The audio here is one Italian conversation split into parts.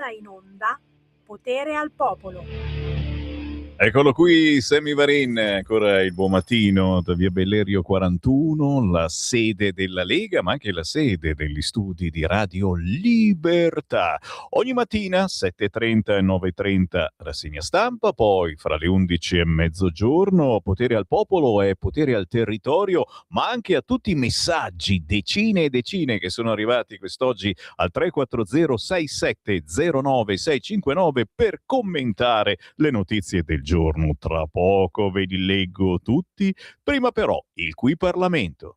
ora in onda Potere al Popolo. Eccolo qui, Sammy Varin, ancora il buon mattino da via Bellerio 41, la sede della Lega, ma anche la sede degli studi di Radio Libertà. Ogni mattina 7.30 e 9.30 rassegna stampa, poi fra le 11 e mezzogiorno Potere al Popolo e Potere al Territorio, ma anche a tutti i messaggi, decine e decine che sono arrivati quest'oggi al 340 6709 659 per commentare le notizie del giorno. Tra poco ve li leggo tutti, prima però il Qui Parlamento.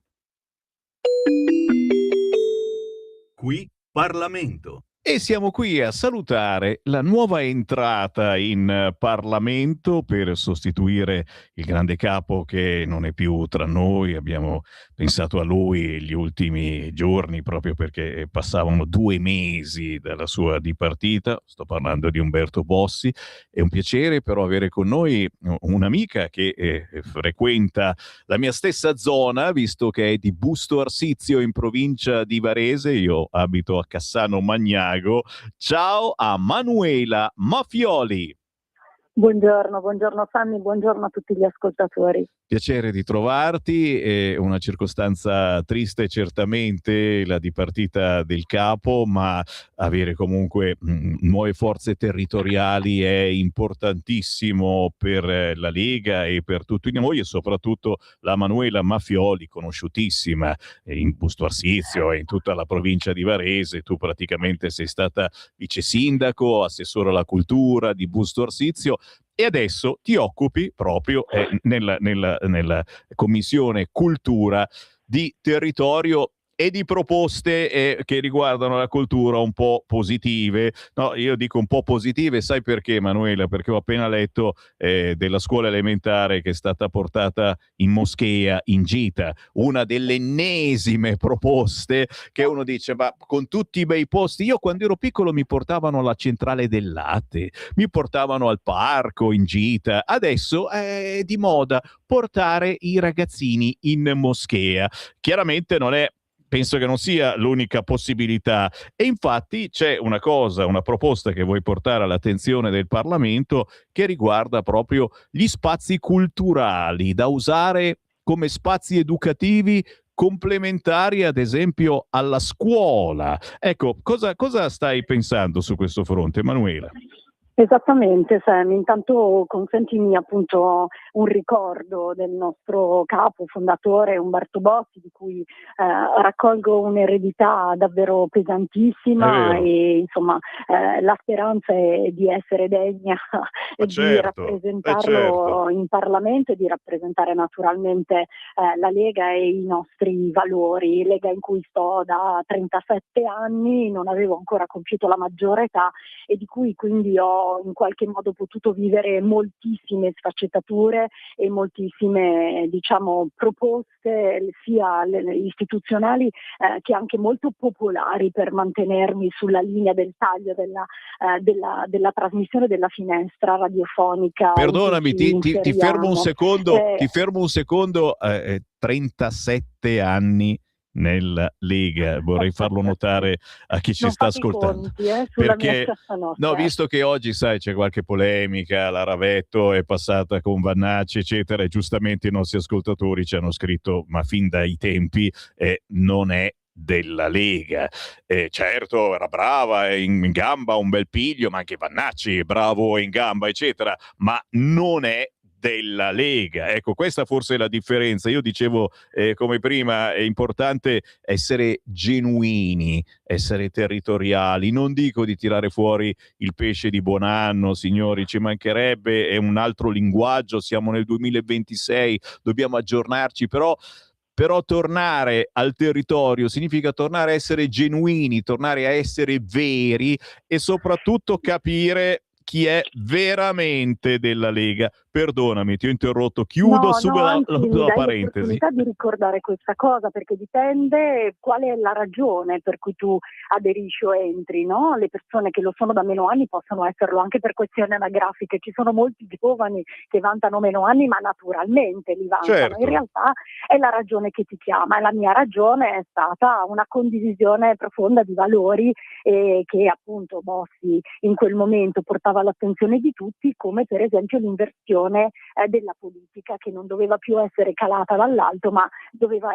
Qui Parlamento. E siamo qui a salutare la nuova entrata in Parlamento per sostituire il grande capo che non è più tra noi. Abbiamo pensato a lui gli ultimi giorni proprio perché passavano 2 mesi dalla sua dipartita. Sto parlando di Umberto Bossi. È un piacere però avere con noi un'amica che frequenta la mia stessa zona, visto che è di Busto Arsizio in provincia di Varese. Io abito a Cassano Magnago. Ciao a Manuela Mafioli. Buongiorno Sammy, buongiorno a tutti gli ascoltatori. Piacere di trovarti, è una circostanza triste certamente la dipartita del capo, ma avere comunque nuove forze territoriali è importantissimo per la Lega e per tutti noi, e soprattutto la Manuela Mafioli, conosciutissima in Busto Arsizio e in tutta la provincia di Varese. Tu praticamente sei stata vice sindaco, assessore alla cultura di Busto Arsizio, e adesso ti occupi proprio nella commissione cultura di territorio e di proposte che riguardano la cultura un po' positive. No, io dico un po' positive, sai perché, Manuela? Perché ho appena letto della scuola elementare che è stata portata in moschea, in gita, una delle ennesime proposte che uno dice, ma con tutti i bei posti, io quando ero piccolo mi portavano alla centrale del latte, mi portavano al parco in gita, adesso è di moda portare i ragazzini in moschea. Chiaramente penso che non sia l'unica possibilità, e infatti c'è una proposta che vuoi portare all'attenzione del Parlamento che riguarda proprio gli spazi culturali da usare come spazi educativi complementari ad esempio alla scuola. Ecco, cosa stai pensando su questo fronte, Manuela? Esattamente, Sam. Intanto consentimi appunto un ricordo del nostro capo fondatore Umberto Bossi, di cui raccolgo un'eredità davvero pesantissima, e insomma la speranza è di essere degna e di rappresentarlo in Parlamento e di rappresentare naturalmente la Lega e i nostri valori. Lega in cui sto da 37 anni, non avevo ancora compiuto la maggiore età e di cui quindi ho in qualche modo potuto vivere moltissime sfaccettature e moltissime proposte sia istituzionali che anche molto popolari per mantenermi sulla linea del taglio della trasmissione della finestra radiofonica. Perdonami, ti fermo un secondo, 37 anni nella Lega, vorrei farlo notare a chi ci sta ascoltando, perché visto che oggi sai c'è qualche polemica, la Ravetto è passata con Vannacci eccetera, e giustamente i nostri ascoltatori ci hanno scritto ma fin dai tempi non è della Lega. Certo, era brava, è in gamba, un bel piglio, ma anche Vannacci è bravo in gamba eccetera, ma non è della Lega. Ecco, questa forse è la differenza. Io dicevo come prima, è importante essere genuini, essere territoriali. Non dico di tirare fuori il pesce di buon anno, signori, ci mancherebbe, è un altro linguaggio, siamo nel 2026, dobbiamo aggiornarci, però tornare al territorio significa tornare a essere genuini, tornare a essere veri e soprattutto capire chi è veramente della Lega. Perdonami, ti ho interrotto, chiudo subito la parentesi. L'opportunità di ricordare questa cosa, perché dipende qual è la ragione per cui tu aderisci o entri, no? Le persone che lo sono da meno anni possono esserlo anche per questioni anagrafiche. Ci sono molti giovani che vantano meno anni, ma naturalmente li vantano. Certo. In realtà è la ragione che ti chiama, e la mia ragione è stata una condivisione profonda di valori che appunto Bossi in quel momento portava all'attenzione di tutti, come per esempio l'inversione della politica, che non doveva più essere calata dall'alto, ma doveva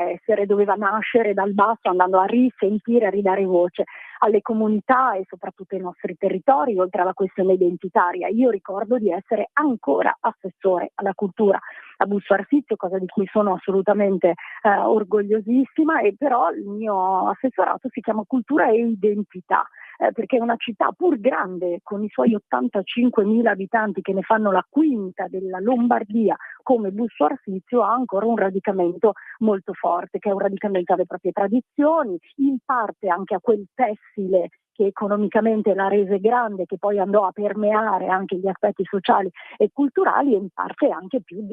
nascere dal basso, andando a risentire, a ridare voce alle comunità e soprattutto ai nostri territori, oltre alla questione identitaria. Io ricordo di essere ancora assessore alla cultura a Busto Arsizio, cosa di cui sono assolutamente orgogliosissima, e però il mio assessorato si chiama Cultura e Identità, perché è una città pur grande, con i suoi 85.000 abitanti che ne fanno la quinta della Lombardia, come Busto Arsizio, ha ancora un radicamento molto forte, che è un radicamento alle proprie tradizioni, in parte anche a quel tessile che economicamente la rese grande, che poi andò a permeare anche gli aspetti sociali e culturali, e in parte anche più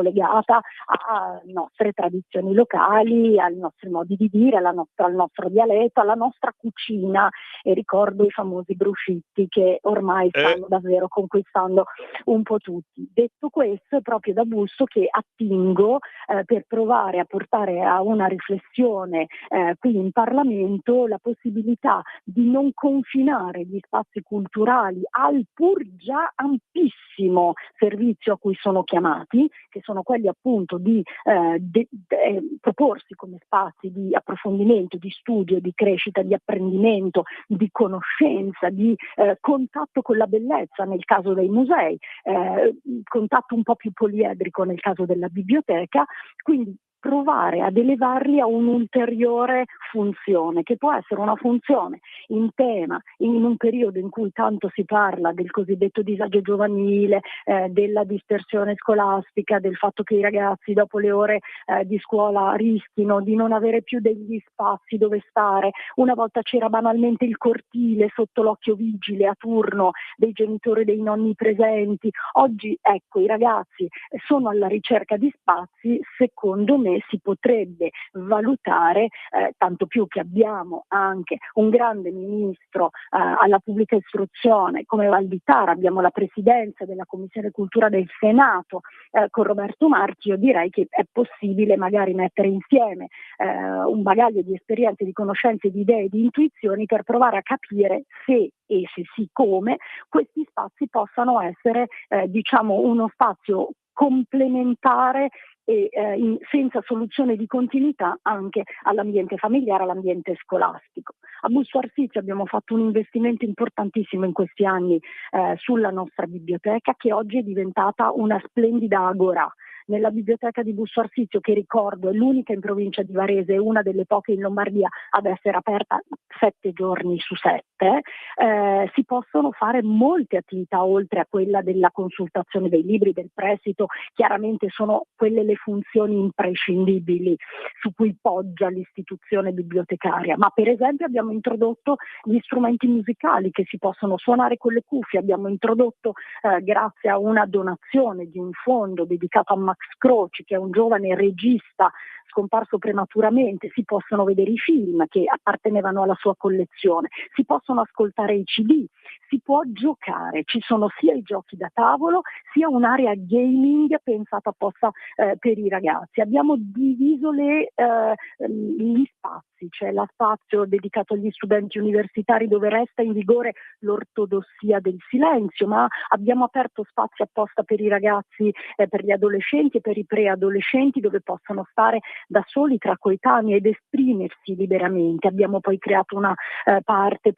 legata a nostre tradizioni locali, ai nostri modi di dire, al nostro dialetto, alla nostra cucina, e ricordo i famosi bruscitti che ormai stanno davvero conquistando un po' tutti. Detto questo, è proprio da Busto che attingo per provare a portare a una riflessione qui in Parlamento la possibilità di non confinare gli spazi culturali al pur già ampissimo servizio a cui sono chiamati, che sono quelli appunto di proporsi come spazi di approfondimento, di studio, di crescita, di apprendimento, di conoscenza, di contatto con la bellezza nel caso dei musei, contatto un po' più poliedrico nel caso della biblioteca, quindi provare ad elevarli a un'ulteriore funzione, che può essere una funzione in tema, in un periodo in cui tanto si parla del cosiddetto disagio giovanile, della dispersione scolastica, del fatto che i ragazzi dopo le ore di scuola rischino di non avere più degli spazi dove stare. Una volta c'era banalmente il cortile sotto l'occhio vigile a turno dei genitori e dei nonni presenti. Oggi, ecco, i ragazzi sono alla ricerca di spazi. Secondo me si potrebbe valutare, tanto più che abbiamo anche un grande ministro alla pubblica istruzione come Valditara, abbiamo la presidenza della Commissione Cultura del Senato con Roberto Marchi. Io direi che è possibile magari mettere insieme un bagaglio di esperienze, di conoscenze, di idee, di intuizioni, per provare a capire se e se sì come questi spazi possano essere uno spazio complementare e senza soluzione di continuità anche all'ambiente familiare, all'ambiente scolastico. A Busto Arsizio abbiamo fatto un investimento importantissimo in questi anni sulla nostra biblioteca, che oggi è diventata una splendida agorà. Nella biblioteca di Busto Arsizio, che ricordo è l'unica in provincia di Varese e una delle poche in Lombardia ad essere aperta 7 giorni su 7, si possono fare molte attività oltre a quella della consultazione dei libri, del prestito. Chiaramente sono quelle le funzioni imprescindibili su cui poggia l'istituzione bibliotecaria, ma per esempio abbiamo introdotto gli strumenti musicali che si possono suonare con le cuffie, abbiamo introdotto grazie a una donazione di un fondo dedicato a Max Croci, che è un giovane regista scomparso prematuramente, si possono vedere i film che appartenevano alla sua collezione, si possono ascoltare i CD, si può giocare, ci sono sia i giochi da tavolo sia un'area gaming pensata apposta per i ragazzi. Abbiamo diviso gli spazi, c'è lo spazio dedicato agli studenti universitari dove resta in vigore l'ortodossia del silenzio, ma abbiamo aperto spazi apposta per i ragazzi, per gli adolescenti e per i preadolescenti, dove possono stare da soli tra coetanei ed esprimersi liberamente. Abbiamo poi creato una parte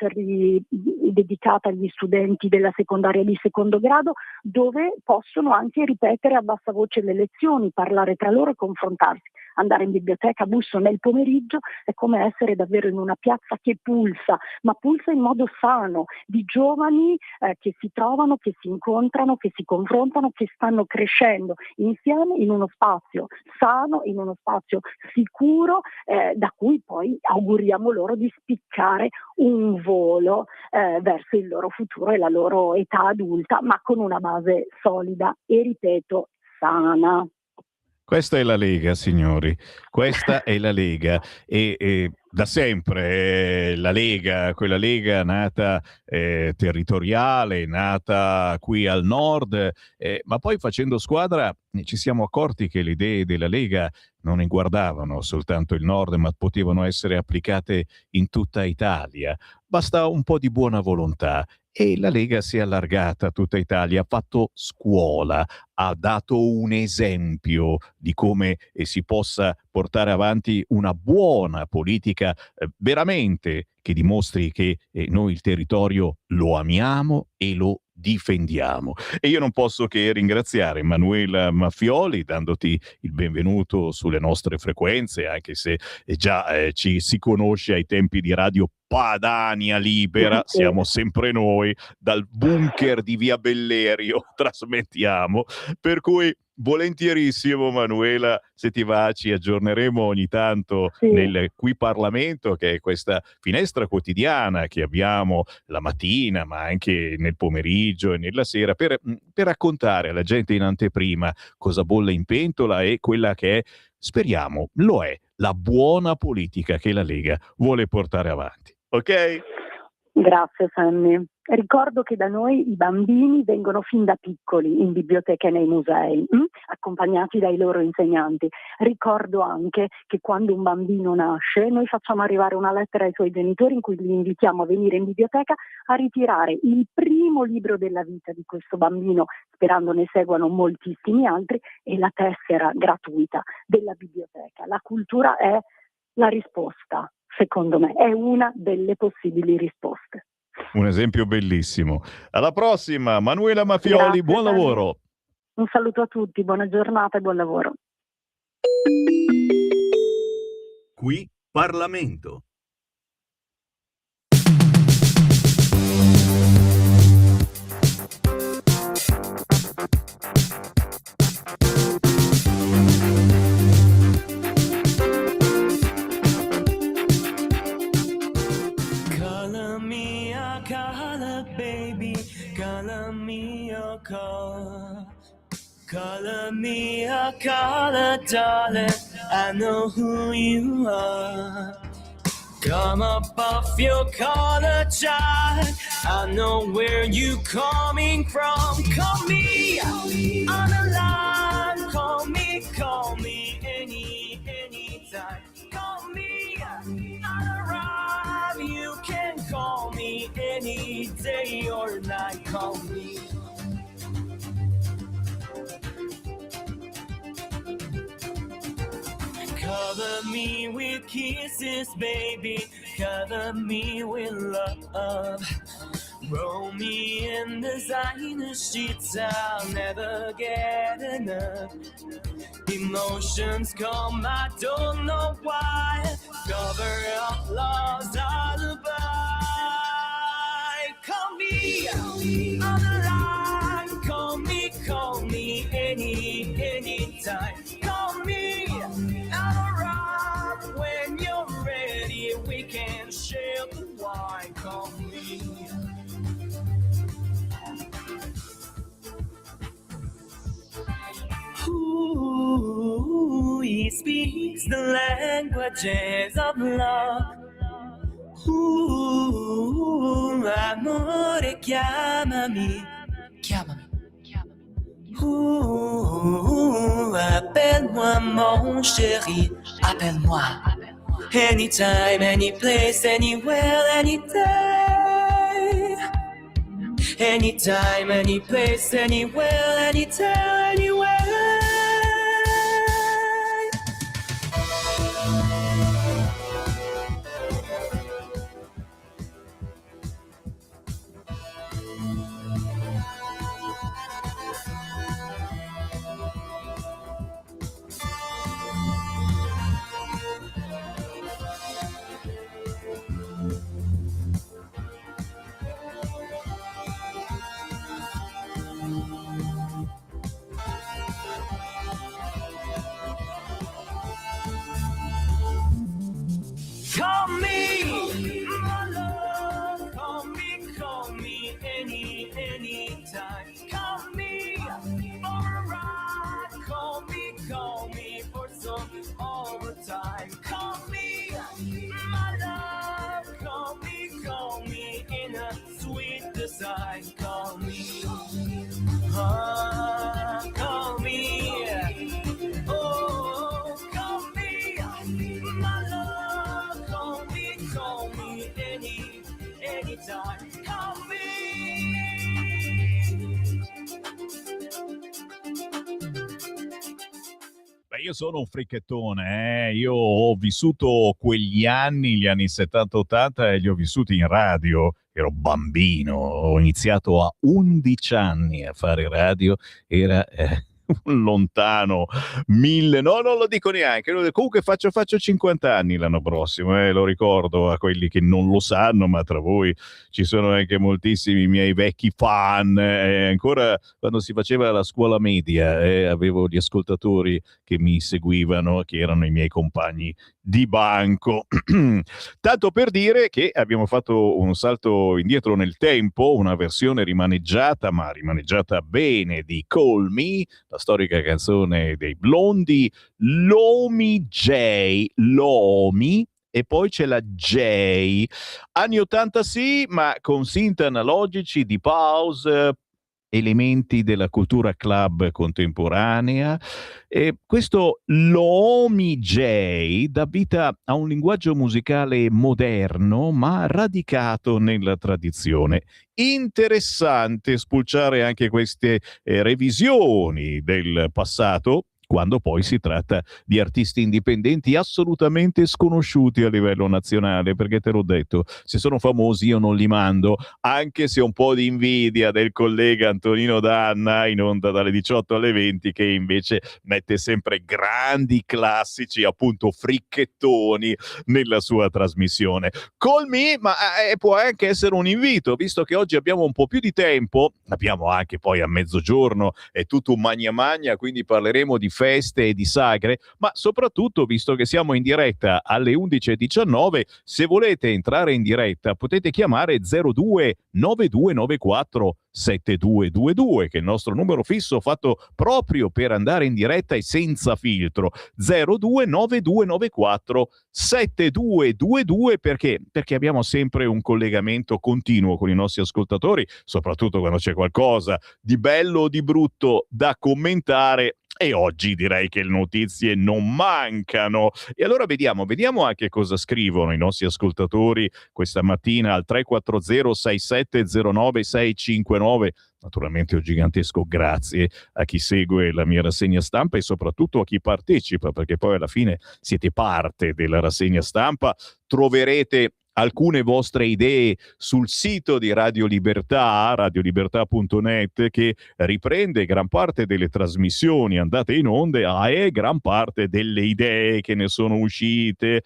dedicata agli studenti della secondaria di secondo grado, dove possono anche ripetere a bassa voce le lezioni, parlare tra loro e confrontarsi. andare in biblioteca, busso nel pomeriggio, è come essere davvero in una piazza che pulsa, ma pulsa in modo sano, di giovani che si trovano, che si incontrano, che si confrontano, che stanno crescendo insieme in uno spazio sano, in uno spazio sicuro, da cui poi auguriamo loro di spiccare un volo verso il loro futuro e la loro età adulta, ma con una base solida e, ripeto, sana. Questa è la Lega, signori, questa è la Lega e da sempre la Lega, quella Lega nata territoriale, nata qui al nord, ma poi facendo squadra ci siamo accorti che le idee della Lega non riguardavano soltanto il nord, ma potevano essere applicate in tutta Italia. Basta un po' di buona volontà. E la Lega si è allargata a tutta Italia, ha fatto scuola, ha dato un esempio di come si possa portare avanti una buona politica veramente che dimostri che noi il territorio lo amiamo e lo difendiamo. E io non posso che ringraziare Manuela Maffioli dandoti il benvenuto sulle nostre frequenze, anche se già ci si conosce ai tempi di Radio Padania Libera, siamo sempre noi, dal bunker di Via Bellerio trasmettiamo, per cui volentierissimo Manuela, se ti va ci aggiorneremo ogni tanto nel Qui Parlamento, che è questa finestra quotidiana che abbiamo la mattina ma anche nel pomeriggio e nella sera per raccontare alla gente in anteprima cosa bolle in pentola e quella che è, speriamo, lo è, la buona politica che la Lega vuole portare avanti. Ok? Grazie Sammy. Ricordo che da noi i bambini vengono fin da piccoli in biblioteca e nei musei, accompagnati dai loro insegnanti. Ricordo anche che quando un bambino nasce noi facciamo arrivare una lettera ai suoi genitori in cui li invitiamo a venire in biblioteca a ritirare il primo libro della vita di questo bambino, sperando ne seguano moltissimi altri, e la tessera gratuita della biblioteca. La cultura è la risposta. Secondo me è una delle possibili risposte. Un esempio bellissimo. Alla prossima, Manuela Maffioli, Grazie, buon lavoro. Un saluto a tutti, buona giornata e buon lavoro. Qui Parlamento. Color me a color, darling, I know who you are. Come up off your collar, child, I know where you coming from. Call me on the line, call me anytime. Call me I'll arrive, you can call me any day or night. Call me. Cover me with kisses, baby. Cover me with love. Roll me in designer sheets, I'll never get enough. Emotions come, I don't know why. Cover up love's alibi. Call me on the line. Call me anytime. Call me. I'll arrive when you're ready. We can share the wine. Call me. Ooh, he speaks the languages of love. Ooh, amore, chiamami. Chiamami. Ooh, appelle-moi mon chéri, appelle-moi. Anytime, any place, anywhere, any day. Anytime, any place, anywhere, anytime, anywhere. sweet desire. Call me, call me, oh, call me, my love. Call me anytime. Call me. Beh, io sono un fricchettone, io ho vissuto quegli anni, gli anni 70-80, e li ho vissuti in radio. Ero bambino, ho iniziato a 11 anni a fare radio, era un lontano no, non lo dico neanche. Comunque faccio 50 anni l'anno prossimo, lo ricordo a quelli che non lo sanno, ma tra voi ci sono anche moltissimi miei vecchi fan. Ancora quando si faceva la scuola media, avevo gli ascoltatori che mi seguivano, che erano i miei compagni di banco. Tanto per dire che abbiamo fatto un salto indietro nel tempo, una versione rimaneggiata, ma rimaneggiata bene, di Call Me, la storica canzone dei Blondi, Lomi J, Lomi, e poi c'è la J. Anni 80 sì, ma con synth analogici di pause, elementi della cultura club contemporanea. E questo Lomi J dà vita a un linguaggio musicale moderno ma radicato nella tradizione. Interessante spulciare anche queste revisioni del passato, quando poi si tratta di artisti indipendenti assolutamente sconosciuti a livello nazionale, perché te l'ho detto, se sono famosi io non li mando, anche se ho un po' di invidia del collega Antonino Danna, in onda dalle 18 alle 20, che invece mette sempre grandi classici, appunto fricchettoni, nella sua trasmissione. Call Me, ma può anche essere un invito, visto che oggi abbiamo un po' più di tempo, abbiamo anche poi a mezzogiorno, è tutto un magna magna, quindi parleremo di feste e di sagre, ma soprattutto, visto che siamo in diretta alle 11:19, se volete entrare in diretta potete chiamare 02 9294 7222, che è il nostro numero fisso fatto proprio per andare in diretta e senza filtro. 02 9294 7222, perché abbiamo sempre un collegamento continuo con i nostri ascoltatori, soprattutto quando c'è qualcosa di bello o di brutto da commentare. E oggi direi che le notizie non mancano. E allora vediamo anche cosa scrivono i nostri ascoltatori questa mattina al 340 6709 659. Naturalmente un gigantesco grazie a chi segue la mia rassegna stampa e soprattutto a chi partecipa, perché poi alla fine siete parte della rassegna stampa. Troverete alcune vostre idee sul sito di Radio Libertà, radiolibertà.net, che riprende gran parte delle trasmissioni andate in onda e gran parte delle idee che ne sono uscite.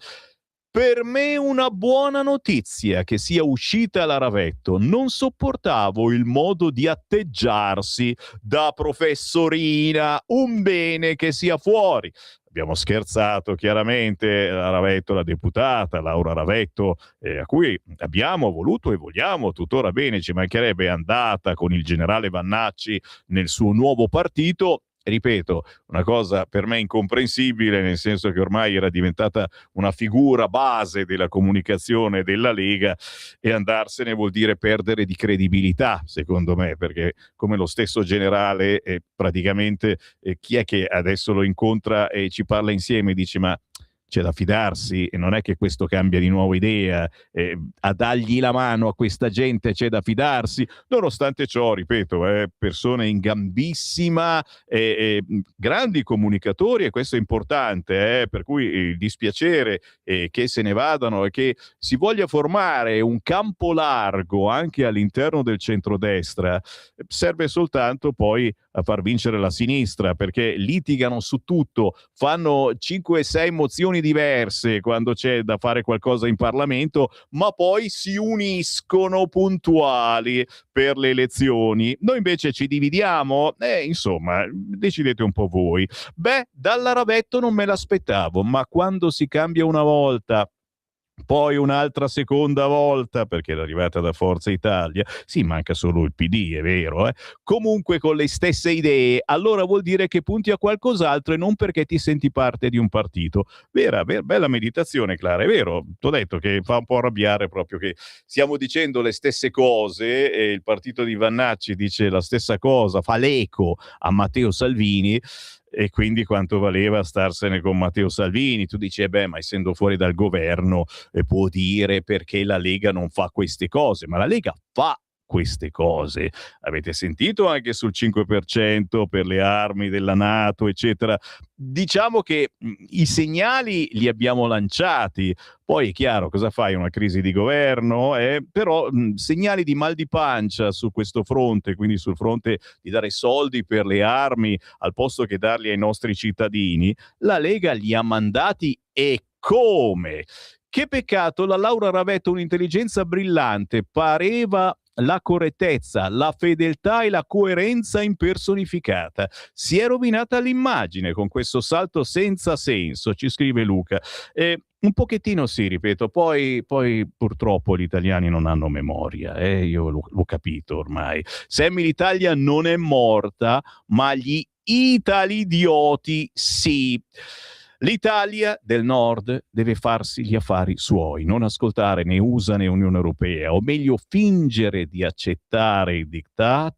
Per me una buona notizia che sia uscita la Ravetto. Non sopportavo il modo di atteggiarsi da professorina, un bene che sia fuori. Abbiamo scherzato chiaramente, la Ravetto, la deputata Laura Ravetto, a cui abbiamo voluto e vogliamo tuttora bene, ci mancherebbe, andata con il generale Vannacci nel suo nuovo partito. Ripeto, una cosa per me incomprensibile, nel senso che ormai era diventata una figura base della comunicazione della Lega, e andarsene vuol dire perdere di credibilità, secondo me, perché come lo stesso generale, praticamente chi è che adesso lo incontra e ci parla insieme, dice ma c'è da fidarsi, e non è che questo cambia di nuovo idea, a dargli la mano a questa gente c'è da fidarsi. Nonostante ciò, ripeto, persone in gambissima, grandi comunicatori, e questo è importante, per cui il dispiacere che se ne vadano e che si voglia formare un campo largo anche all'interno del centrodestra serve soltanto poi a far vincere la sinistra, perché litigano su tutto, fanno 5-6 mozioni diverse quando c'è da fare qualcosa in Parlamento, ma poi si uniscono puntuali per le elezioni. Noi invece ci dividiamo, insomma, decidete un po' voi. Beh, dalla Ravetto non me l'aspettavo, ma quando si cambia una volta poi un'altra seconda volta perché era arrivata da Forza Italia, sì, manca solo il PD, è vero, comunque con le stesse idee, allora vuol dire che punti a qualcos'altro e non perché ti senti parte di un partito. Bella meditazione, Clara, è vero, ti ho detto che fa un po' arrabbiare proprio che stiamo dicendo le stesse cose e il partito di Vannacci dice la stessa cosa, fa l'eco a Matteo Salvini, e quindi quanto valeva starsene con Matteo Salvini. Tu dici, ma essendo fuori dal governo può dire perché la Lega non fa queste cose, ma la Lega fa queste cose. Avete sentito anche sul 5% per le armi della NATO, eccetera. Diciamo che i segnali li abbiamo lanciati. Poi è chiaro, cosa fai? Una crisi di governo? Però segnali di mal di pancia su questo fronte, quindi sul fronte di dare soldi per le armi al posto che darli ai nostri cittadini, la Lega li ha mandati, e come? Che peccato, la Laura Ravetto, un'intelligenza brillante, pareva la correttezza, la fedeltà e la coerenza impersonificata. Si è rovinata l'immagine con questo salto senza senso, ci scrive Luca. Un pochettino sì, ripeto, poi purtroppo gli italiani non hanno memoria, io l'ho capito ormai. Sammy l'Italia non è morta, ma gli italidioti sì. L'Italia del Nord deve farsi gli affari suoi, non ascoltare né USA né Unione Europea, o meglio fingere di accettare i diktat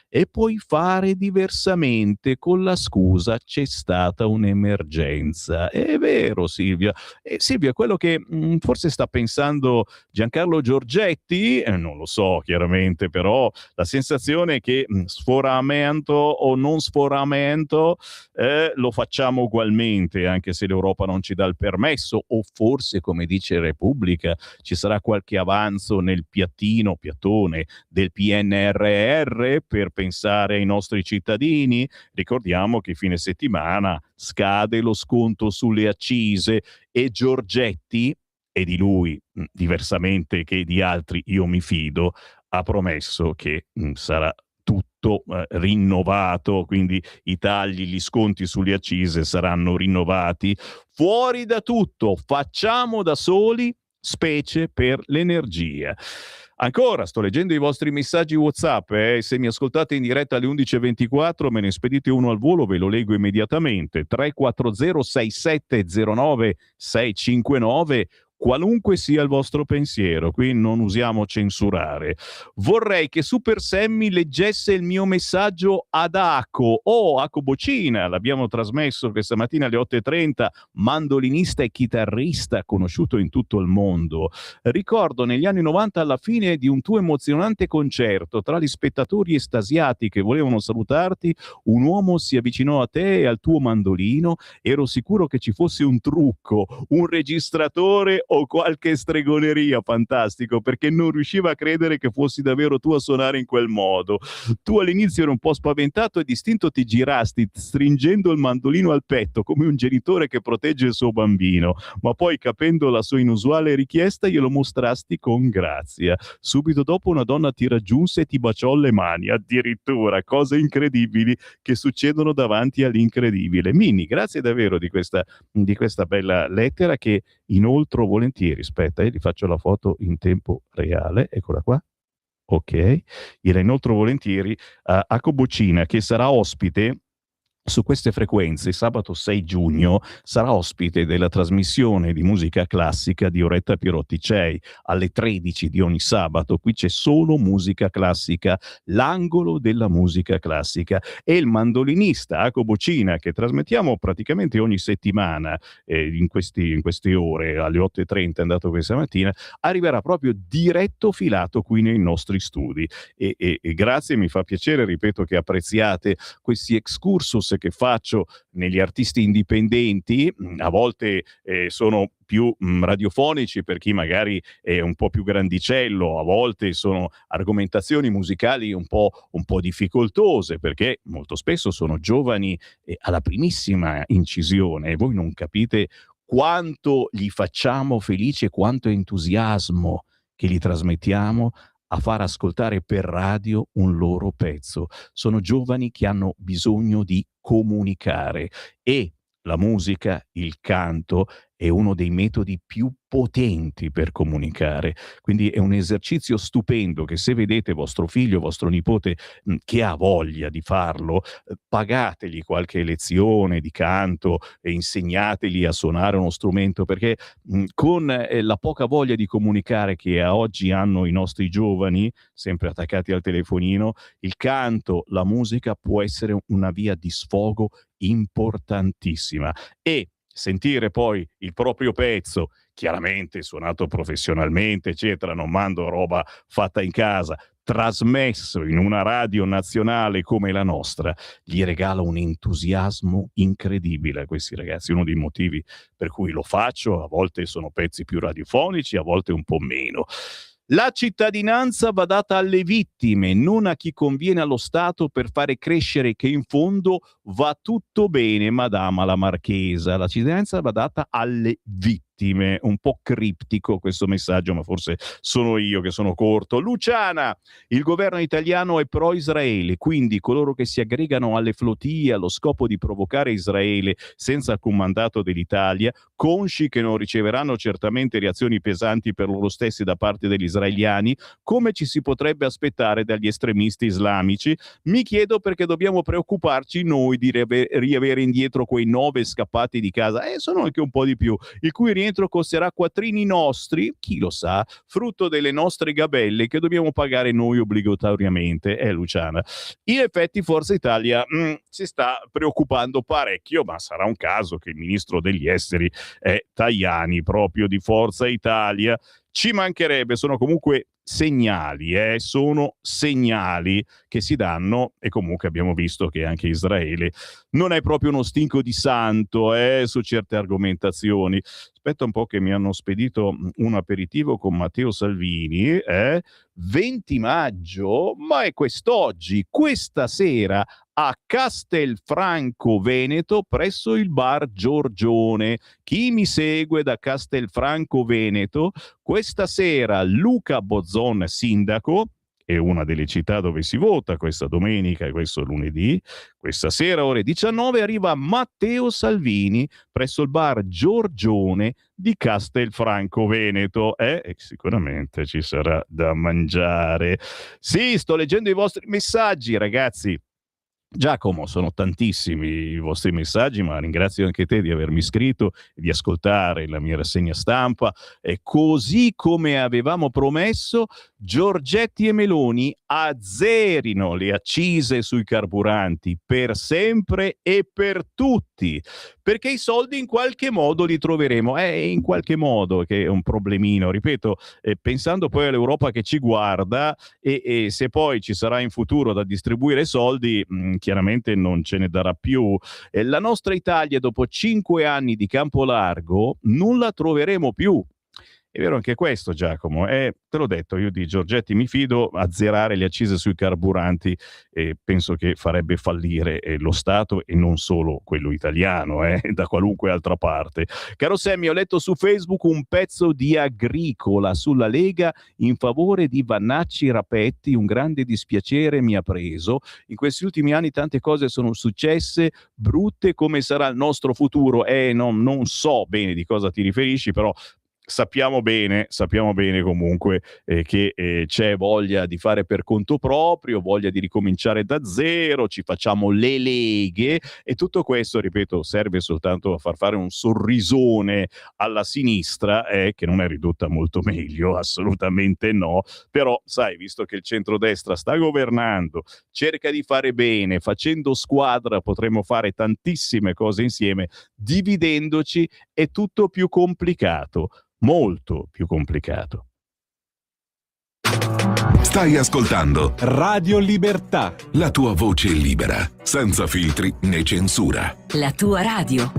e poi fare diversamente con la scusa c'è stata un'emergenza. È vero, Silvia. Silvia, quello che forse sta pensando Giancarlo Giorgetti, non lo so chiaramente, però la sensazione è che sforamento o non sforamento lo facciamo ugualmente, anche se l'Europa non ci dà il permesso, o forse, come dice Repubblica, ci sarà qualche avanzo nel piattone del PNRR per pensare ai nostri cittadini. Ricordiamo che fine settimana scade lo sconto sulle accise e Giorgetti, e di lui diversamente che di altri io mi fido, ha promesso che sarà tutto rinnovato, quindi i tagli, gli sconti sulle accise saranno rinnovati. Fuori da tutto, facciamo da soli, specie per l'energia. Ancora, sto leggendo i vostri messaggi WhatsApp, se mi ascoltate in diretta alle 11.24 me ne spedite uno al volo, ve lo leggo immediatamente. 340 6709 659. Qualunque sia il vostro pensiero, qui non usiamo censurare. Vorrei che Super Sammy leggesse il mio messaggio ad Aco. Aco Bocina, l'abbiamo trasmesso questa mattina alle 8.30, mandolinista e chitarrista conosciuto in tutto il mondo. Ricordo negli anni 90, alla fine di un tuo emozionante concerto, tra gli spettatori estasiati che volevano salutarti, un uomo si avvicinò a te e al tuo mandolino. Ero sicuro che ci fosse un trucco, un registratore o qualche stregoneria. Fantastico, perché non riusciva a credere che fossi davvero tu a suonare in quel modo. Tu all'inizio eri un po' spaventato e distinto ti girasti stringendo il mandolino al petto come un genitore che protegge il suo bambino, ma poi, capendo la sua inusuale richiesta, glielo mostrasti con grazia. Subito dopo una donna ti raggiunse e ti baciò le mani, addirittura. Cose incredibili che succedono davanti all'incredibile. Minni, grazie davvero di questa bella lettera, che inoltre volentieri. Aspetta, gli faccio la foto in tempo reale, eccola qua. Ok, gliela inoltre volentieri a Cobocina, che sarà ospite su queste frequenze. Sabato 6 giugno sarà ospite della trasmissione di musica classica di Oretta Pierotti Cei alle 13 di ogni sabato. Qui c'è solo musica classica, l'angolo della musica classica, e il mandolinista Aco Bocina, che trasmettiamo praticamente ogni settimana in queste ore, alle 8.30 è andato questa mattina, arriverà proprio diretto filato qui nei nostri studi e grazie, mi fa piacere, ripeto, che apprezziate questi excursus che faccio negli artisti indipendenti. A volte sono più radiofonici per chi magari è un po' più grandicello, a volte sono argomentazioni musicali un po' difficoltose, perché molto spesso sono giovani alla primissima incisione, e voi non capite quanto li facciamo felici e quanto entusiasmo che gli trasmettiamo a far ascoltare per radio un loro pezzo. Sono giovani che hanno bisogno di comunicare, e la musica, il canto è uno dei metodi più potenti per comunicare. Quindi è un esercizio stupendo che, se vedete vostro figlio, vostro nipote che ha voglia di farlo, pagategli qualche lezione di canto e insegnategli a suonare uno strumento, perché con la poca voglia di comunicare che a oggi hanno i nostri giovani, sempre attaccati al telefonino, il canto, la musica può essere una via di sfogo importantissima. E sentire poi il proprio pezzo, chiaramente suonato professionalmente, eccetera, non mando roba fatta in casa, trasmesso in una radio nazionale come la nostra, gli regala un entusiasmo incredibile a questi ragazzi. Uno dei motivi per cui lo faccio, a volte sono pezzi più radiofonici, a volte un po' meno. La cittadinanza va data alle vittime, non a chi conviene allo Stato per fare crescere che in fondo va tutto bene, Madama la Marchesa. La cittadinanza va data alle vittime. Un po' criptico questo messaggio, ma forse sono io che sono corto. Luciana, il governo italiano è pro-Israele, quindi coloro che si aggregano alle flottie allo scopo di provocare Israele senza alcun mandato dell'Italia, consci che non riceveranno certamente reazioni pesanti per loro stessi da parte degli israeliani, come ci si potrebbe aspettare dagli estremisti islamici. Mi chiedo perché dobbiamo preoccuparci noi di riavere indietro quei 9 scappati di casa, sono anche un po' di più, il cui rientro costerà quattrini nostri, chi lo sa, frutto delle nostre gabelle che dobbiamo pagare noi obbligatoriamente. Luciana, in effetti Forza Italia si sta preoccupando parecchio, ma sarà un caso che il ministro degli esteri è Tajani, proprio di Forza Italia. Ci mancherebbe, sono comunque segnali che si danno, e comunque abbiamo visto che anche Israele non è proprio uno stinco di santo su certe argomentazioni. Aspetta un po' che mi hanno spedito un aperitivo con Matteo Salvini, 20 maggio, ma è quest'oggi, questa sera a Castelfranco Veneto presso il bar Giorgione. Chi mi segue da Castelfranco Veneto, questa sera Luca Bozzon sindaco, è una delle città dove si vota questa domenica e questo lunedì. Questa sera ore 19 arriva Matteo Salvini presso il bar Giorgione di Castelfranco Veneto, e sicuramente ci sarà da mangiare. Sì, sto leggendo i vostri messaggi, ragazzi. Giacomo, sono tantissimi i vostri messaggi, ma ringrazio anche te di avermi iscritto e di ascoltare la mia rassegna stampa. E così come avevamo promesso, Giorgetti e Meloni azzerino le accise sui carburanti per sempre e per tutti, perché i soldi in qualche modo li troveremo. In qualche modo, che è un problemino, ripeto, pensando poi all'Europa che ci guarda, e se poi ci sarà in futuro da distribuire soldi, chiaramente non ce ne darà più. La nostra Italia, dopo 5 anni di campo largo, non la troveremo più. È vero anche questo, Giacomo. Te l'ho detto, io di Giorgetti mi fido. Azzerare le accise sui carburanti penso che farebbe fallire lo Stato, e non solo quello italiano, da qualunque altra parte. Caro Sammy, ho letto su Facebook un pezzo di Agricola sulla Lega in favore di Vannacci Rapetti. Un grande dispiacere mi ha preso. In questi ultimi anni tante cose sono successe, brutte. Come sarà il nostro futuro? Non so bene di cosa ti riferisci, però sappiamo bene comunque che c'è voglia di fare per conto proprio, voglia di ricominciare da zero, ci facciamo le leghe, e tutto questo, ripeto, serve soltanto a far fare un sorrisone alla sinistra, che non è ridotta molto meglio, assolutamente no. Però sai, visto che il centrodestra sta governando, cerca di fare bene, facendo squadra potremo fare tantissime cose insieme. Dividendoci è tutto più complicato. Molto più complicato. Stai ascoltando Radio Libertà, la tua voce libera, senza filtri né censura. La tua radio.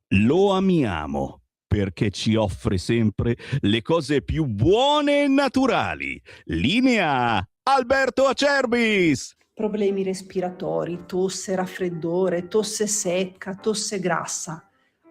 Lo amiamo perché ci offre sempre le cose più buone e naturali. Linea Alberto Acerbis. Problemi respiratori, tosse, raffreddore, tosse secca, tosse grassa.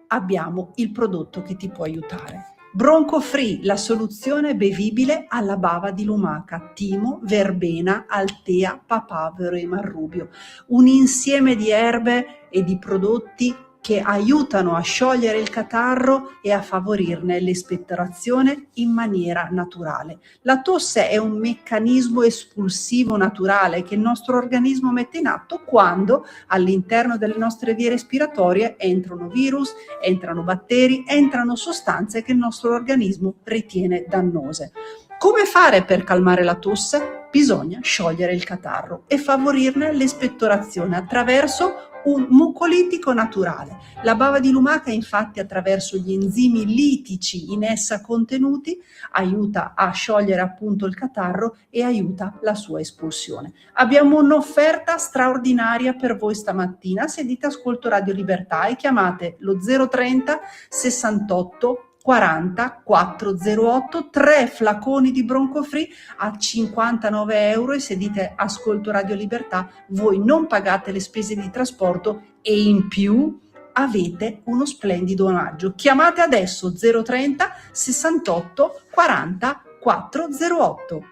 Abbiamo il prodotto che ti può aiutare. Bronco Free, la soluzione bevibile alla bava di lumaca, timo, verbena, altea, papavero e marrubio. Un insieme di erbe e di prodotti che aiutano a sciogliere il catarro e a favorirne l'espettorazione in maniera naturale. La tosse è un meccanismo espulsivo naturale che il nostro organismo mette in atto quando all'interno delle nostre vie respiratorie entrano virus, entrano batteri, entrano sostanze che il nostro organismo ritiene dannose. Come fare per calmare la tosse? Bisogna sciogliere il catarro e favorirne l'espettorazione attraverso un mucolitico naturale. La bava di lumaca, infatti, attraverso gli enzimi litici in essa contenuti, aiuta a sciogliere appunto il catarro e aiuta la sua espulsione. Abbiamo un'offerta straordinaria per voi stamattina. Se dite ascolto Radio Libertà e chiamate lo 030 68 40 408, 3 flaconi di Bronco Free a 59 euro, e se dite ascolto Radio Libertà voi non pagate le spese di trasporto e in più avete uno splendido omaggio. Chiamate adesso 030 68 40 408.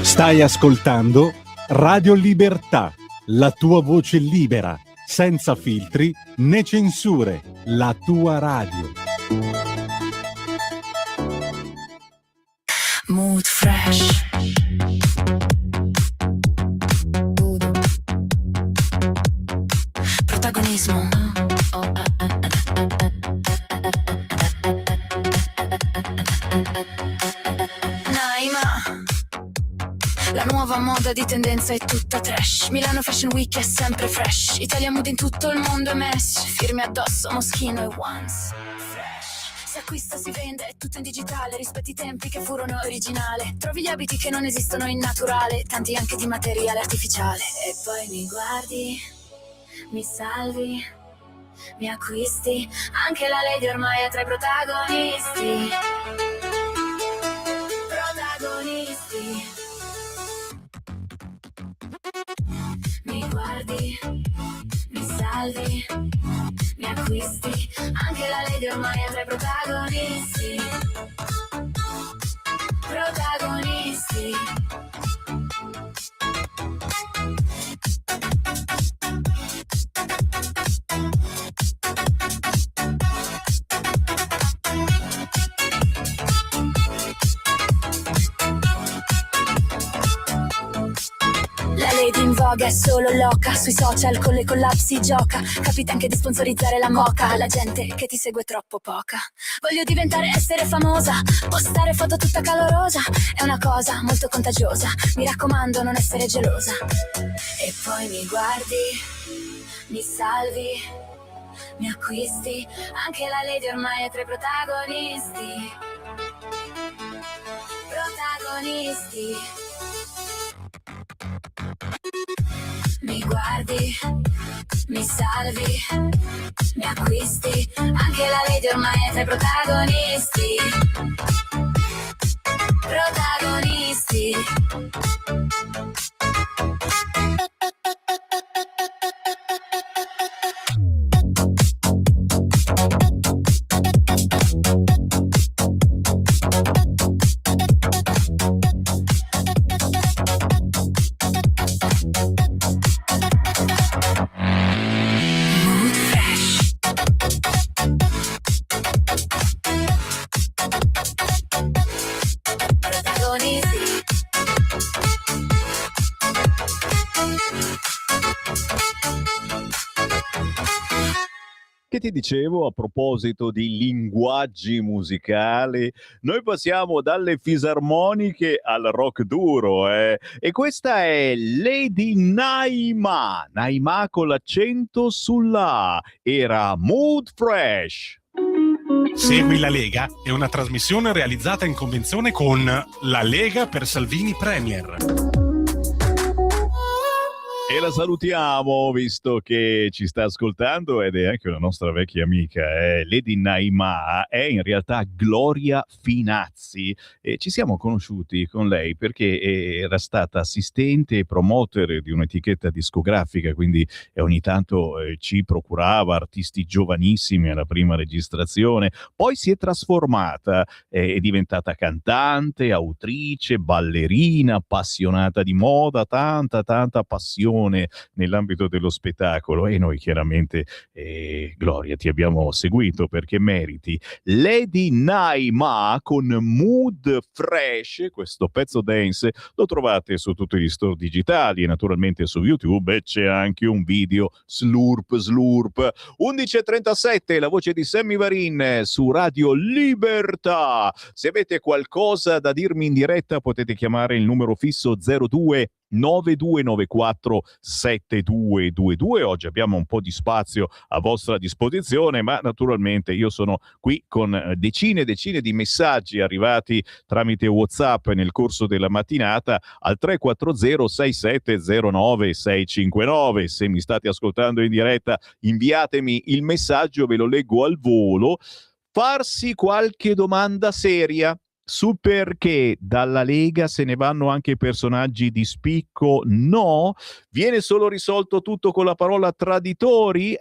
Stai ascoltando Radio Libertà, la tua voce libera, senza filtri né censure, la tua radio. Mood fresh. Protagonismo. Naima. La nuova moda di tendenza è tutta trash. Milano Fashion Week è sempre fresh. Italia Mood in tutto il mondo è mesh. Firme addosso, Moschino e Once. Si acquista, si vende, è tutto in digitale. Rispetti i tempi che furono originale. Trovi gli abiti che non esistono in naturale, tanti anche di materiale artificiale. E poi mi guardi, mi salvi, mi acquisti. Anche la Lady ormai è tra i protagonisti. Protagonisti. Mi guardi, mi salvi, mi acquisti. Anche la Lady ormai è tra i protagonisti. Protagonisti. La Lady in voga è solo loca, sui social con le collab si gioca. Capita anche di sponsorizzare la moca, la gente che ti segue troppo poca. Voglio diventare, essere famosa, postare foto tutta calorosa. È una cosa molto contagiosa, mi raccomando non essere gelosa. E poi mi guardi, mi salvi, mi acquisti. Anche la Lady ormai è tra i protagonisti. Protagonisti. Mi guardi, mi salvi, mi acquisti. Anche la Lady ormai è tra i protagonisti. Protagonisti. Che ti dicevo a proposito di linguaggi musicali, noi passiamo dalle fisarmoniche al rock duro, e questa è Lady Naima, Naima con l'accento sulla A, era Mood Fresh. Segui la Lega è una trasmissione realizzata in convenzione con La Lega per Salvini Premier. E la salutiamo, visto che ci sta ascoltando ed è anche una nostra vecchia amica, Lady Naima, è in realtà Gloria Finazzi. E ci siamo conosciuti con lei perché era stata assistente e promoter di un'etichetta discografica, quindi ogni tanto ci procurava artisti giovanissimi alla prima registrazione. Poi si è trasformata, è diventata cantante, autrice, ballerina, appassionata di moda, tanta passione nell'ambito dello spettacolo, e noi chiaramente, Gloria, ti abbiamo seguito perché meriti. Lady Naima con Mood Fresh, questo pezzo dance lo trovate su tutti gli store digitali e naturalmente su YouTube, e c'è anche un video slurp. 11:37, la voce di Sammy Varin su Radio Libertà. Se avete qualcosa da dirmi in diretta potete chiamare il numero fisso 02 9294 7222. Oggi abbiamo un po' di spazio a vostra disposizione, ma naturalmente io sono qui con decine di messaggi arrivati tramite WhatsApp nel corso della mattinata al 340 6709 659. Se mi state ascoltando in diretta, inviatemi il messaggio, ve lo leggo al volo. Farsi qualche domanda seria su perché dalla Lega se ne vanno anche personaggi di spicco? No? Viene solo risolto tutto con la parola traditori?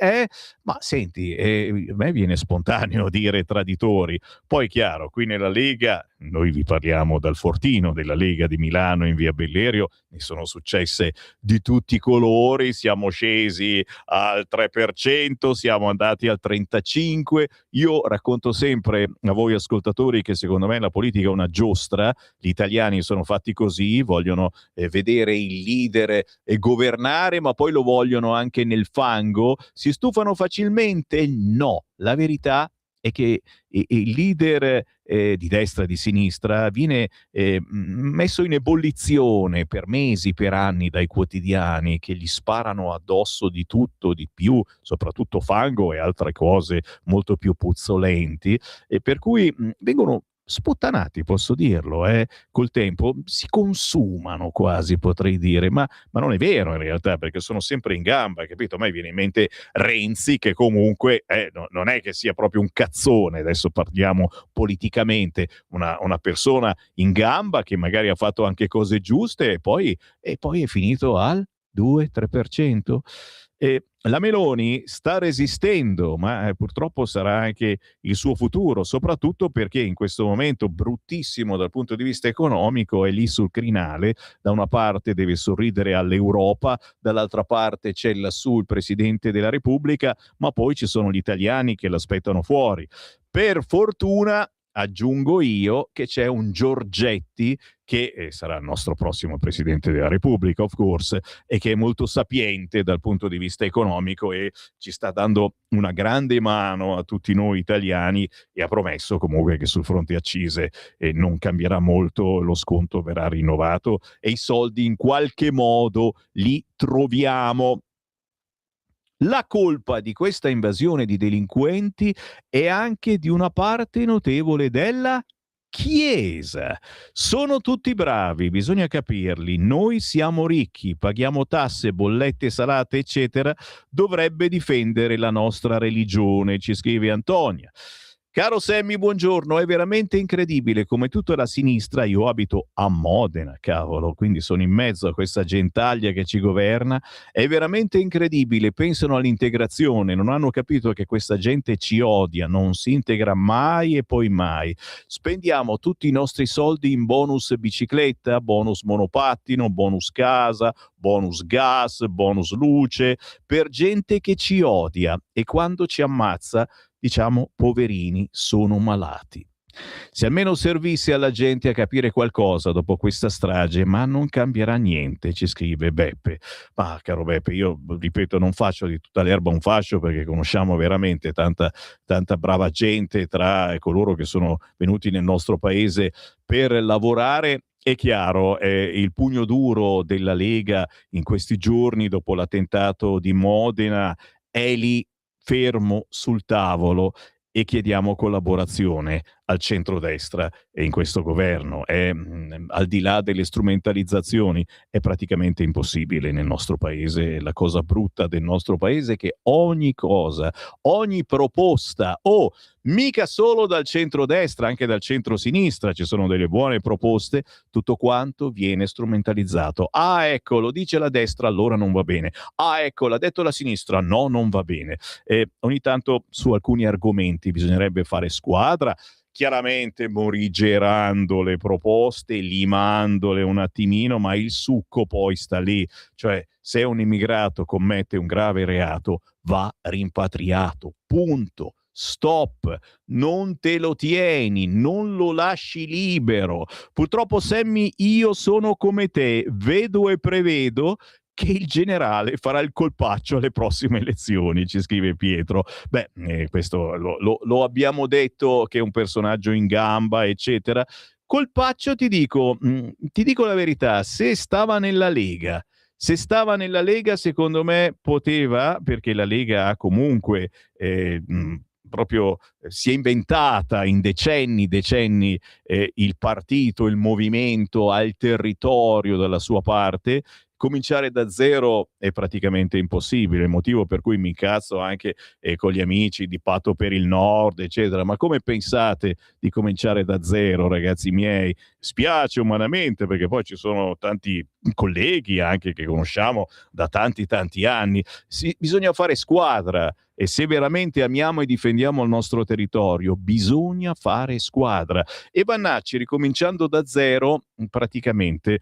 Ma senti, a me viene spontaneo dire traditori. Poi chiaro, qui nella Lega, noi vi parliamo dal fortino della Lega di Milano in via Bellerio, ne sono successe di tutti i colori, siamo scesi al 3%, siamo andati al 35%. Io racconto sempre a voi ascoltatori che secondo me la politica è una giostra, gli italiani sono fatti così, vogliono vedere il leader governare, ma poi lo vogliono anche nel fango. Si stufano facilmente? No, la verità è che il leader di destra e di sinistra viene messo in ebollizione per mesi, per anni dai quotidiani che gli sparano addosso di tutto, di più, soprattutto fango e altre cose molto più puzzolenti, e per cui vengono sputtanati, posso dirlo, col tempo si consumano quasi, potrei dire, ma non è vero in realtà, perché sono sempre in gamba, capito? A me viene in mente Renzi, che comunque non è che sia proprio un cazzone, adesso parliamo politicamente, una persona in gamba che magari ha fatto anche cose giuste e poi è finito al 2-3%. La Meloni sta resistendo, ma purtroppo sarà anche il suo futuro, soprattutto perché in questo momento bruttissimo dal punto di vista economico è lì sul crinale. Da una parte deve sorridere all'Europa, dall'altra parte c'è lassù il Presidente della Repubblica, ma poi ci sono gli italiani che l'aspettano fuori. Per fortuna, aggiungo io, che c'è un Giorgetti che sarà il nostro prossimo Presidente della Repubblica, of course, e che è molto sapiente dal punto di vista economico e ci sta dando una grande mano a tutti noi italiani, e ha promesso comunque che sul fronte accise non cambierà molto, lo sconto verrà rinnovato e i soldi in qualche modo li troviamo. La colpa di questa invasione di delinquenti è anche di una parte notevole della Chiesa. Sono tutti bravi, bisogna capirli. Noi siamo ricchi, paghiamo tasse, bollette salate, eccetera. Dovrebbe difendere la nostra religione, ci scrive Antonia. Caro Sammy, buongiorno, è veramente incredibile come tutta la sinistra, io abito a Modena, cavolo, quindi sono in mezzo a questa gentaglia che ci governa, è veramente incredibile, pensano all'integrazione, non hanno capito che questa gente ci odia, non si integra mai e poi mai. Spendiamo tutti i nostri soldi in bonus bicicletta, bonus monopattino, bonus casa, bonus gas, bonus luce, per gente che ci odia, e quando ci ammazza diciamo poverini, sono malati. Se almeno servisse alla gente a capire qualcosa dopo questa strage, ma non cambierà niente, ci scrive Beppe. Ma caro Beppe, io ripeto, non faccio di tutta l'erba un fascio, perché conosciamo veramente tanta brava gente tra coloro che sono venuti nel nostro paese per lavorare. È chiaro, il pugno duro della Lega in questi giorni dopo l'attentato di Modena è lì fermo sul tavolo, e chiediamo collaborazione al centrodestra e in questo governo. Al di là delle strumentalizzazioni, è praticamente impossibile nel nostro paese. La cosa brutta del nostro paese è che ogni cosa, ogni proposta, mica solo dal centrodestra, anche dal centrosinistra ci sono delle buone proposte, tutto quanto viene strumentalizzato. Ah, ecco, lo dice la destra, allora non va bene. Ah, ecco, l'ha detto la sinistra, no, non va bene. Ogni tanto su alcuni argomenti bisognerebbe fare squadra, chiaramente morigerando le proposte, limandole un attimino, ma il succo poi sta lì. Cioè, se un immigrato commette un grave reato, va rimpatriato, punto. Stop, non te lo tieni, non lo lasci libero. Purtroppo, Sammy, io sono come te, vedo e prevedo che il generale farà il colpaccio alle prossime elezioni, ci scrive Pietro. Questo lo abbiamo detto, che è un personaggio in gamba, eccetera. Colpaccio, ti dico la verità, se stava nella Lega, secondo me poteva, perché la Lega ha comunque proprio si è inventata in decenni il partito, il movimento, ha il territorio dalla sua parte. Cominciare da zero è praticamente impossibile, motivo per cui mi incazzo anche con gli amici di Patto per il Nord, eccetera. Ma come pensate di cominciare da zero, ragazzi miei? Spiace umanamente, perché poi ci sono tanti colleghi anche che conosciamo da tanti anni. Bisogna fare squadra, e se veramente amiamo e difendiamo il nostro territorio bisogna fare squadra. E Vannacci, ricominciando da zero, praticamente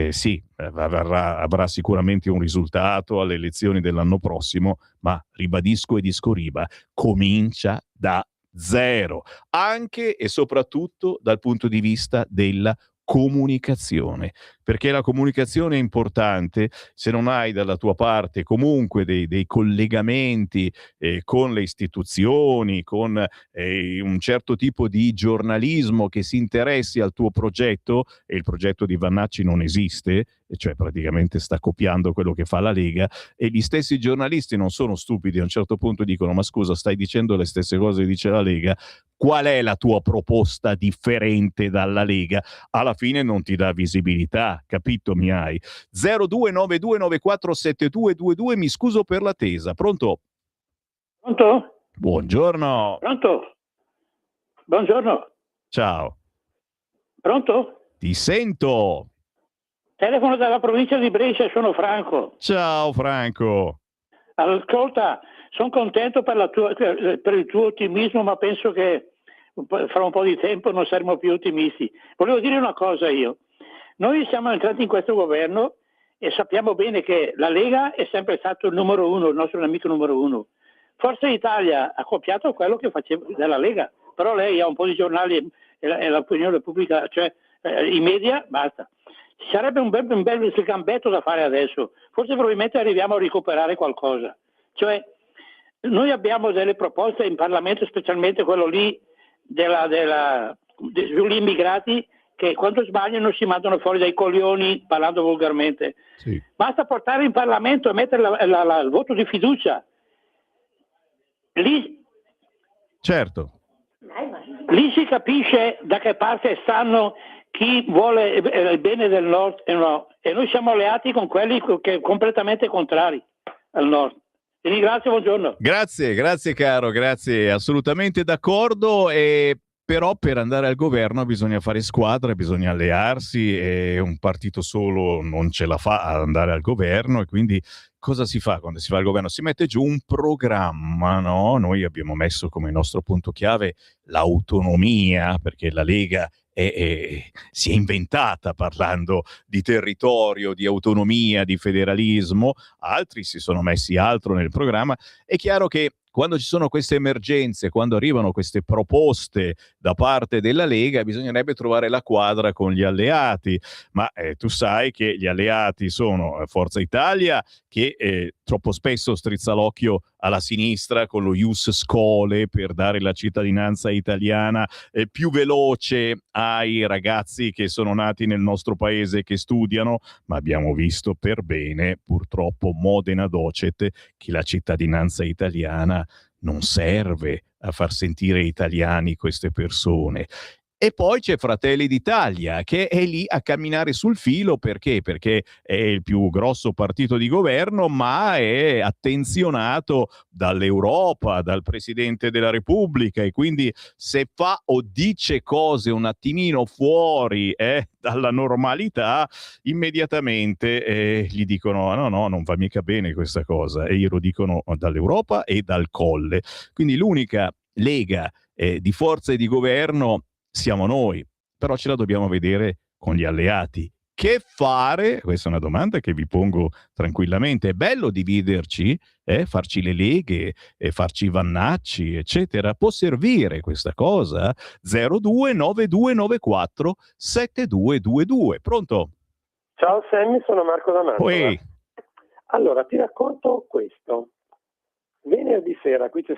sì, avrà sicuramente un risultato alle elezioni dell'anno prossimo, ma ribadisco e discoriba, comincia da zero, anche e soprattutto dal punto di vista della comunicazione, perché la comunicazione è importante. Se non hai dalla tua parte comunque dei collegamenti con le istituzioni, con un certo tipo di giornalismo che si interessi al tuo progetto, e il progetto di Vannacci non esiste, cioè praticamente sta copiando quello che fa la Lega, e gli stessi giornalisti non sono stupidi, a un certo punto dicono: ma scusa, stai dicendo le stesse cose che dice la Lega, qual è la tua proposta differente dalla Lega? Alla fine non ti dà visibilità, capito mi hai? 0292947222, mi scuso per l'attesa. Pronto? Pronto? Buongiorno. Pronto? Buongiorno. Ciao. Pronto? Ti sento. Telefono dalla provincia di Brescia, sono Franco. Ciao Franco. Ascolta, sono contento per il tuo ottimismo, ma penso che fra un po' di tempo non saremo più ottimisti. Volevo dire una cosa io. Noi siamo entrati in questo governo e sappiamo bene che la Lega è sempre stato il numero uno, il nostro nemico numero uno. Forza Italia ha copiato quello che faceva della Lega, però lei ha un po' di giornali e l'opinione pubblica, cioè i media, basta. Ci sarebbe un bel gambetto da fare adesso. Forse probabilmente arriviamo a recuperare qualcosa. Cioè, noi abbiamo delle proposte in Parlamento, specialmente quello lì sugli immigrati, che quando sbagliano si mandano fuori dai coglioni, parlando volgarmente. Sì. Basta portare in Parlamento e mettere il voto di fiducia. Lì, certo. Lì si capisce da che parte stanno chi vuole il bene del Nord e no. E noi siamo alleati con quelli che completamente contrari al Nord. Ti ringrazio, buongiorno. Grazie caro, grazie, assolutamente d'accordo. Però per andare al governo bisogna fare squadra, bisogna allearsi, e un partito solo non ce la fa ad andare al governo, e quindi cosa si fa quando si fa il governo? Si mette giù un programma, no? Noi abbiamo messo come nostro punto chiave l'autonomia, perché la Lega si è inventata parlando di territorio, di autonomia, di federalismo. Altri si sono messi altro nel programma. È chiaro che quando ci sono queste emergenze, quando arrivano queste proposte da parte della Lega, bisognerebbe trovare la quadra con gli alleati, ma tu sai che gli alleati sono Forza Italia, che troppo spesso strizza l'occhio alla sinistra con lo Ius Scholae per dare la cittadinanza italiana più veloce ai ragazzi che sono nati nel nostro paese e che studiano, ma abbiamo visto per bene, purtroppo Modena docet, che la cittadinanza italiana non serve a far sentire italiani queste persone. E poi c'è Fratelli d'Italia, che è lì a camminare sul filo. Perché? Perché è il più grosso partito di governo, ma è attenzionato dall'Europa, dal Presidente della Repubblica, e quindi se fa o dice cose un attimino fuori dalla normalità, immediatamente gli dicono no, non va mica bene questa cosa, e glielo dicono dall'Europa e dal Colle. Quindi l'unica lega di forze di governo siamo noi, però ce la dobbiamo vedere con gli alleati. Che fare? Questa è una domanda che vi pongo tranquillamente. È bello dividerci, farci le leghe, farci i vannacci, eccetera. Può servire questa cosa? 029294 7222. Pronto? Ciao Sammy, sono Marco da Mantova. Allora, ti racconto questo. Lunedì sera c'è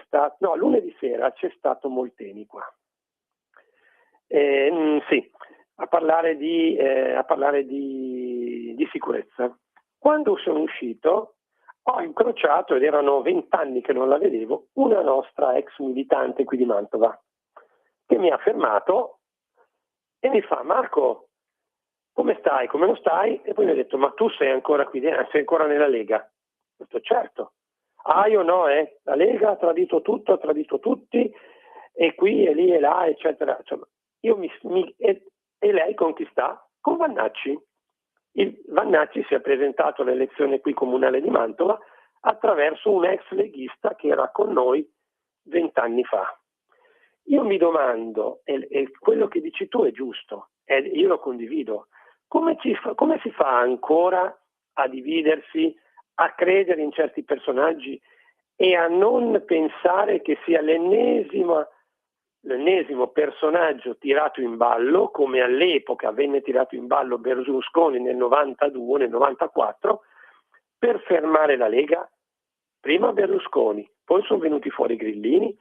stato Molteni qua. Sì, a parlare di sicurezza. Quando sono uscito ho incrociato, ed erano 20 anni che non la vedevo, una nostra ex militante qui di Mantova, che mi ha fermato e mi fa: Marco, come stai? Come non stai? E poi mi ha detto: ma tu sei ancora qui dentro, sei ancora nella Lega? Ho detto: certo. Ah, io no, la Lega ha tradito tutto, ha tradito tutti, e qui e lì e là, eccetera. Insomma, e lei con chi sta? Con Vannacci. Vannacci si è presentato alle elezioni qui comunale di Mantova attraverso un ex leghista che era con noi 20 anni fa. Io mi domando, e quello che dici tu è giusto, e io lo condivido, come si fa ancora a dividersi, a credere in certi personaggi e a non pensare che sia l'ennesimo personaggio tirato in ballo, come all'epoca venne tirato in ballo Berlusconi nel 92, nel 94, per fermare la Lega? Prima Berlusconi, poi sono venuti fuori Grillini,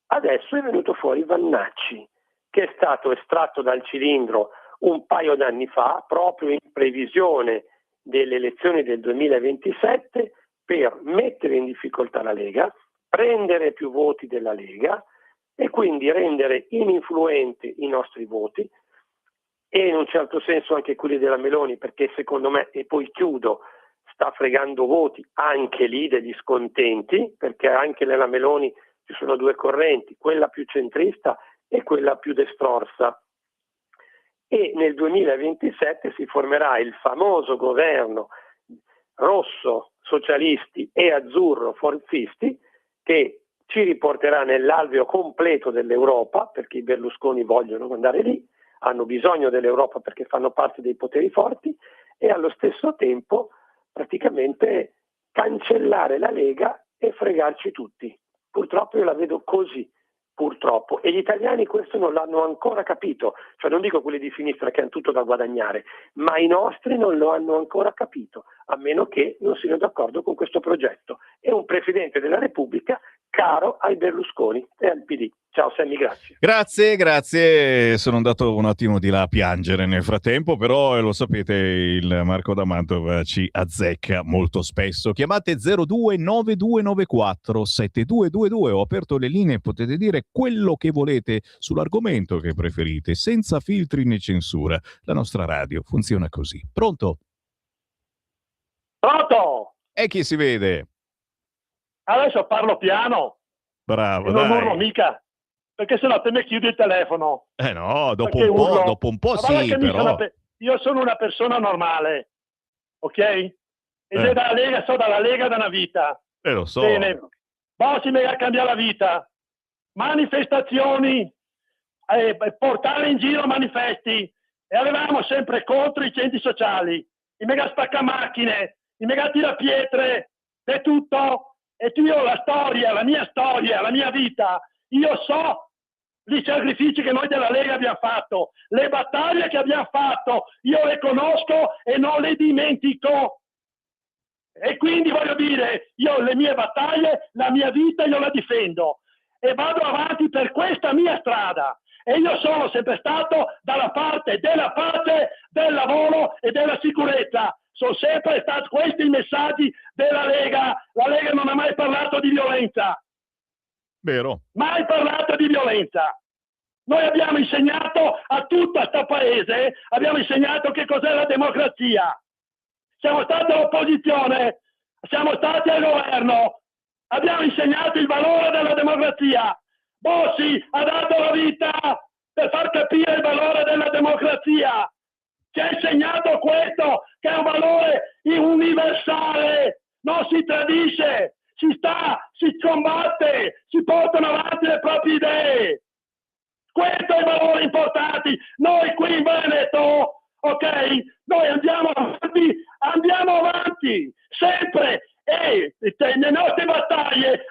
adesso è venuto fuori Vannacci, che è stato estratto dal cilindro un paio d'anni fa, proprio in previsione delle elezioni del 2027, per mettere in difficoltà la Lega, prendere più voti della Lega e quindi rendere ininfluenti i nostri voti, e in un certo senso anche quelli della Meloni, perché secondo me, e poi chiudo, sta fregando voti anche lì degli scontenti, perché anche nella Meloni ci sono due correnti, quella più centrista e quella più destrorsa. E nel 2027 si formerà il famoso governo rosso, socialisti, e azzurro, forzisti, che ci riporterà nell'alveo completo dell'Europa, perché i Berlusconi vogliono andare lì, hanno bisogno dell'Europa perché fanno parte dei poteri forti, e allo stesso tempo praticamente cancellare la Lega e fregarci tutti. Purtroppo io la vedo così, purtroppo, e gli italiani questo non l'hanno ancora capito, cioè non dico quelli di sinistra che hanno tutto da guadagnare, ma i nostri non lo hanno ancora capito, a meno che non siano d'accordo con questo progetto. È un Presidente della Repubblica caro ai Berlusconi e al PD. Ciao Sammy, grazie. Grazie, sono andato un attimo di là a piangere nel frattempo, però lo sapete, il Marco da Mantova ci azzecca molto spesso. Chiamate 029294 7222, ho aperto le linee, potete dire quello che volete sull'argomento che preferite, senza filtri né censura. La nostra radio funziona così. Pronto? Pronto? E chi si vede? Adesso parlo piano. Bravo, e non dai. urlo mica, perché sennò te mi chiudi il telefono. No, dopo Perché un po' Ma sì, guarda che però. io sono una persona normale, ok? E se dalla Lega, so dalla Lega da una vita. Lo so. Bene, Bossi mi ha cambiato la vita. Manifestazioni, portare in giro manifesti, e avevamo sempre contro i centri sociali, i mega spaccamacchine, i mega tirapietre, e tutto. E io la mia vita, io so i sacrifici che noi della Lega abbiamo fatto, le battaglie che abbiamo fatto, io le conosco e non le dimentico. E quindi voglio dire, io le mie battaglie, la mia vita io la difendo e vado avanti per questa mia strada. E io sono sempre stato dalla parte della pace, del lavoro e della sicurezza. Sono sempre stati questi i messaggi della Lega. La Lega non ha mai parlato di violenza. Vero. Mai parlato di violenza. Noi abbiamo insegnato a tutto questo paese, abbiamo insegnato che cos'è la democrazia. Siamo stati all'opposizione, siamo stati al governo, abbiamo insegnato il valore della democrazia. Bossi ha dato la vita per far capire il valore della democrazia. Ci ha insegnato questo, che è un valore universale, non si tradisce, si combatte, si portano avanti le proprie idee. Questo è il valore importante. Noi qui in Veneto, ok? Noi andiamo avanti, sempre, e le nostre battaglie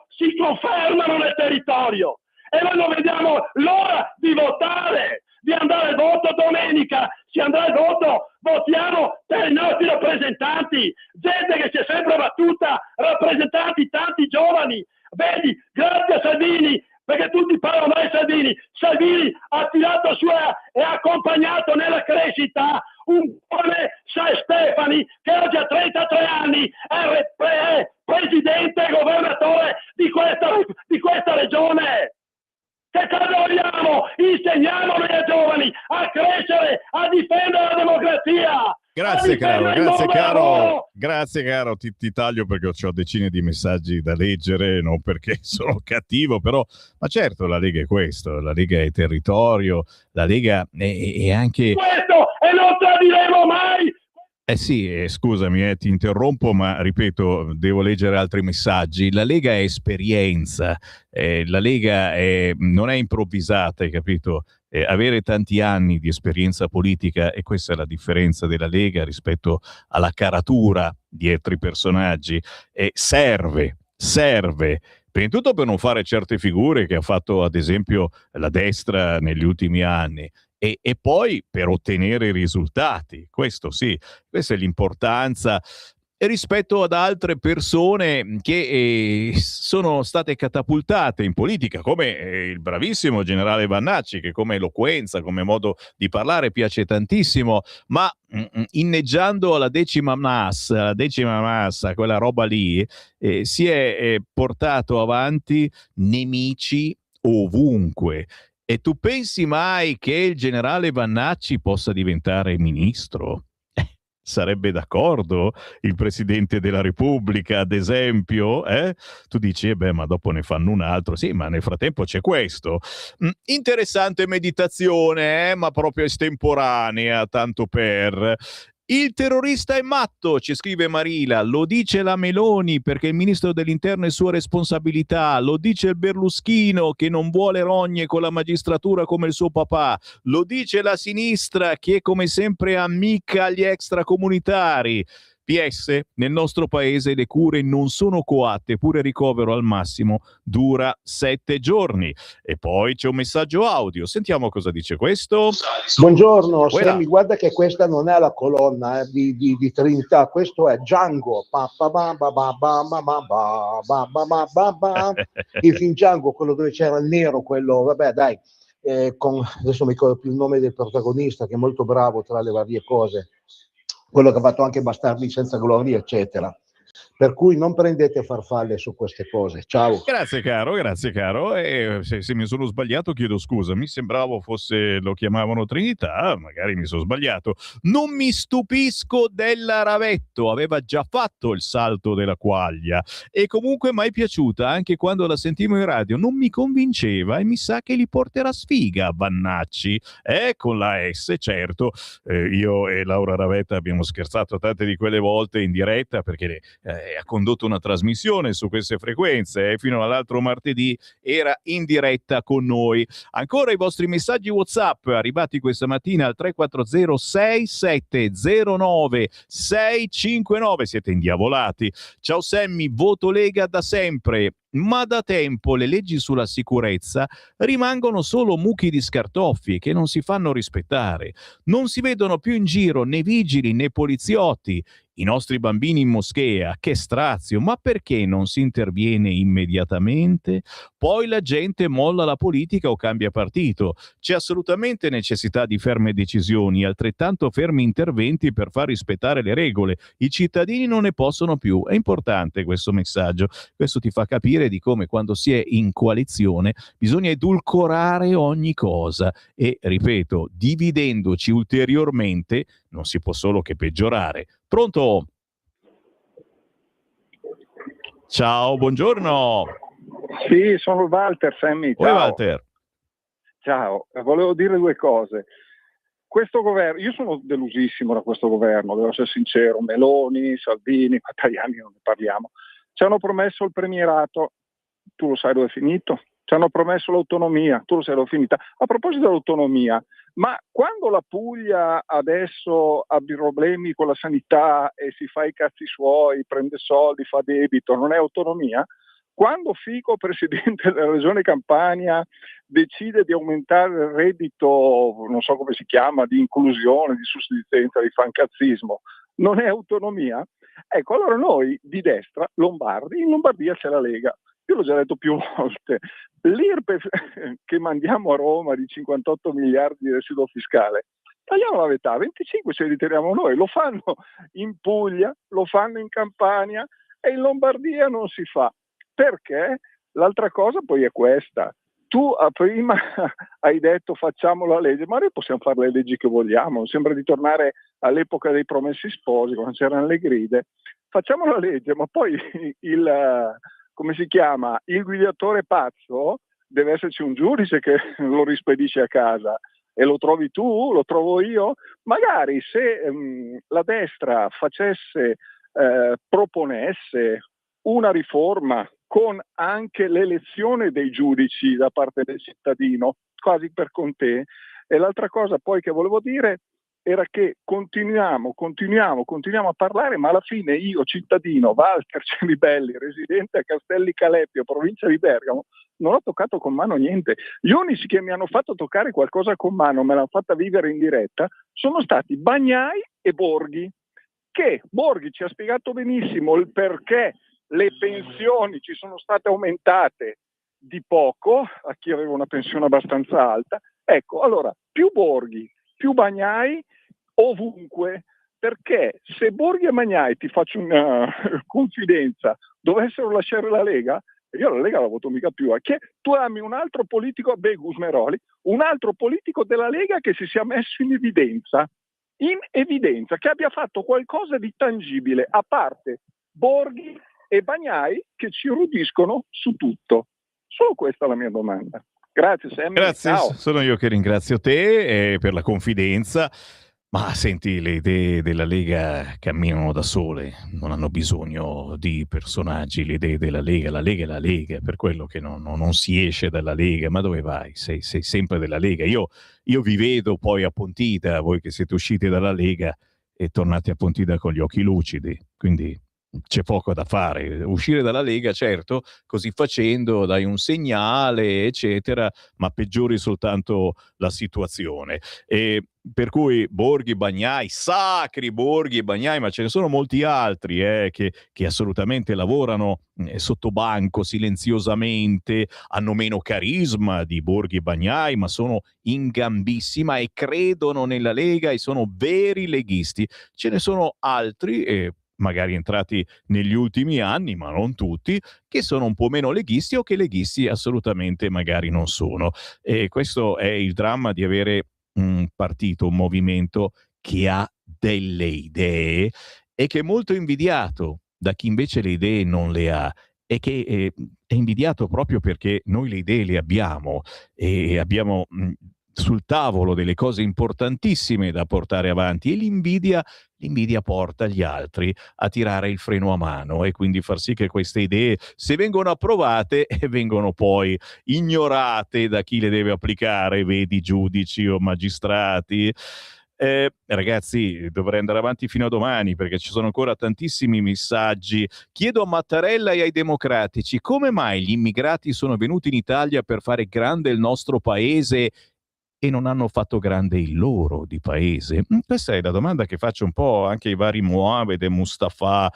si confermano nel territorio. E noi non vediamo l'ora di votare, di andare al voto domenica. Si andrà al voto, votiamo per i nostri rappresentanti, gente che si è sempre battuta, rappresentanti tanti giovani. Vedi, grazie a Salvini, perché tutti parlano di Salvini. Salvini ha tirato su e ha accompagnato nella crescita un giovane Stefani che oggi ha 33 anni, è presidente e governatore di questa regione. Che cosa vogliamo? Insegniamo noi ai giovani a crescere, a difendere la democrazia. Grazie caro, ti taglio perché ho decine di messaggi da leggere, non perché sono cattivo, però, ma certo la Lega è questo, la Lega è territorio, la Lega è anche... Questo, e non tradiremo mai! Sì, scusami, ti interrompo, ma ripeto, devo leggere altri messaggi. La Lega è esperienza, la Lega non è improvvisata, hai capito? Avere tanti anni di esperienza politica, e questa è la differenza della Lega rispetto alla caratura di altri personaggi, serve, prima di tutto per non fare certe figure che ha fatto ad esempio la destra negli ultimi anni, e poi per ottenere risultati. Questo sì, questa è l'importanza rispetto ad altre persone che sono state catapultate in politica, come il bravissimo generale Vannacci, che come eloquenza, come modo di parlare piace tantissimo, ma inneggiando alla decima massa, quella roba lì, si è portato avanti nemici ovunque. E tu pensi mai che il generale Vannacci possa diventare ministro? Sarebbe d'accordo il Presidente della Repubblica, ad esempio? Tu dici, ma dopo ne fanno un altro. Sì, ma nel frattempo c'è questo. Interessante meditazione, ma proprio estemporanea, tanto per... Il terrorista è matto, ci scrive Marila, lo dice la Meloni perché il ministro dell'interno è sua responsabilità, lo dice il Berluschino che non vuole rogne con la magistratura come il suo papà, lo dice la sinistra che è come sempre amica agli extracomunitari. PS, nel nostro paese le cure non sono coatte, pure ricovero al massimo dura 7 giorni. E poi c'è un messaggio audio, sentiamo cosa dice questo. Buongiorno, Sammy, guarda che questa non è la colonna di Trinità, questo è Django. Il film Django, quello dove c'era il nero, quello, vabbè dai, adesso mi ricordo più il nome del protagonista, che è molto bravo tra le varie cose, quello che ha fatto anche Bastardi senza gloria, eccetera. Per cui non prendete farfalle su queste cose. Ciao. Grazie caro. E se mi sono sbagliato chiedo scusa. Mi sembrava lo chiamavano Trinità, magari mi sono sbagliato. Non mi stupisco della Ravetto, aveva già fatto il salto della quaglia e comunque mai piaciuta, anche quando la sentivo in radio non mi convinceva e mi sa che li porterà sfiga a Vannacci. Con la S, certo. Io e Laura Ravetta abbiamo scherzato tante di quelle volte in diretta perché ha condotto una trasmissione su queste frequenze e fino all'altro martedì era in diretta con noi. Ancora i vostri messaggi WhatsApp arrivati questa mattina al 340 6709 659. Siete indiavolati. Ciao Sammy, voto Lega da sempre. Ma da tempo le leggi sulla sicurezza rimangono solo mucchi di scartoffie che non si fanno rispettare. Non si vedono più in giro né vigili né poliziotti. I nostri bambini in moschea, che strazio, ma perché non si interviene immediatamente? Poi la gente molla la politica o cambia partito. C'è assolutamente necessità di ferme decisioni, altrettanto fermi interventi per far rispettare le regole. I cittadini non ne possono più. È importante questo messaggio. Questo ti fa capire dire di come quando si è in coalizione bisogna edulcorare ogni cosa e, ripeto, dividendoci ulteriormente non si può solo che peggiorare. Pronto? Ciao, buongiorno. Sì, sono Walter, Sammy. Ciao. Walter. Ciao, volevo dire due cose. Questo governo, io sono delusissimo da questo governo, devo essere sincero. Meloni, Salvini, Tajani non ne parliamo. Ci hanno promesso il premierato, tu lo sai dove è finito? Ci hanno promesso l'autonomia, tu lo sai dove è finita? A proposito dell'autonomia, ma quando la Puglia adesso ha problemi con la sanità e si fa i cazzi suoi, prende soldi, fa debito, non è autonomia? Quando Fico, presidente della regione Campania, decide di aumentare il reddito, non so come si chiama, di inclusione, di sussistenza, di fancazzismo, non è autonomia? Ecco, allora noi di destra, lombardi, in Lombardia c'è la Lega. Io l'ho già detto più volte, l'IRPEF che mandiamo a Roma di 58 miliardi di residuo fiscale, tagliamo la metà, 25 ce li ritiriamo noi, lo fanno in Puglia, lo fanno in Campania e in Lombardia non si fa. Perché? L'altra cosa poi è questa. Tu prima hai detto facciamo la legge, ma noi possiamo fare le leggi che vogliamo, sembra di tornare all'epoca dei promessi sposi, quando c'erano le gride. Facciamo la legge, ma poi come si chiama? Il guidatore pazzo deve esserci un giudice che lo rispedisce a casa. E lo trovi tu, lo trovo io? Magari se la destra proponesse una riforma con anche l'elezione dei giudici da parte del cittadino, quasi per Conte. E l'altra cosa poi che volevo dire era che continuiamo a parlare, ma alla fine io, cittadino, Walter Ceribelli, residente a Castelli Calepio, provincia di Bergamo, non ho toccato con mano niente. Gli unici che mi hanno fatto toccare qualcosa con mano, me l'hanno fatta vivere in diretta, sono stati Bagnai e Borghi, che Borghi ci ha spiegato benissimo il perché le pensioni ci sono state aumentate di poco a chi aveva una pensione abbastanza alta. Ecco, allora, più Borghi, più Bagnai ovunque, perché se Borghi e Bagnai, ti faccio una confidenza, dovessero lasciare la Lega, io la Lega la voto mica più, tu ami un altro politico, Gusmeroli, un altro politico della Lega che si sia messo in evidenza, che abbia fatto qualcosa di tangibile, a parte Borghi e Bagnai che ci rudiscono su tutto. Solo questa è la mia domanda. Grazie Sammy. Grazie, ciao. sono io che ringrazio te per la confidenza. Ma senti, le idee della Lega camminano da sole, non hanno bisogno di personaggi. Le idee della Lega, la Lega è la Lega, per quello che non si esce dalla Lega. Ma dove vai? Sei sempre della Lega. Io vi vedo poi a Pontida, voi che siete usciti dalla Lega e tornate a Pontida con gli occhi lucidi, quindi c'è poco da fare. Uscire dalla Lega, certo, così facendo dai un segnale, eccetera, ma peggiori soltanto la situazione. E per cui Borghi, Bagnai, sacri Borghi e Bagnai, ma ce ne sono molti altri che assolutamente lavorano sotto banco silenziosamente, hanno meno carisma di Borghi e Bagnai, ma sono in gambissima e credono nella Lega e sono veri leghisti. Ce ne sono altri, magari entrati negli ultimi anni, ma non tutti, che sono un po' meno leghisti o che leghisti assolutamente magari non sono. E questo è il dramma di avere un partito, un movimento che ha delle idee e che è molto invidiato da chi invece le idee non le ha, e che è invidiato proprio perché noi le idee le abbiamo e abbiamo sul tavolo delle cose importantissime da portare avanti, e l'invidia porta gli altri a tirare il freno a mano e quindi far sì che queste idee, se vengono approvate, vengono poi ignorate da chi le deve applicare, vedi giudici o magistrati. Ragazzi, dovrei andare avanti fino a domani perché ci sono ancora tantissimi messaggi. Chiedo a Mattarella e ai democratici come mai gli immigrati sono venuti in Italia per fare grande il nostro paese e non hanno fatto grande il loro di paese? Questa è la domanda che faccio un po' anche ai vari Mohamed e Mustafa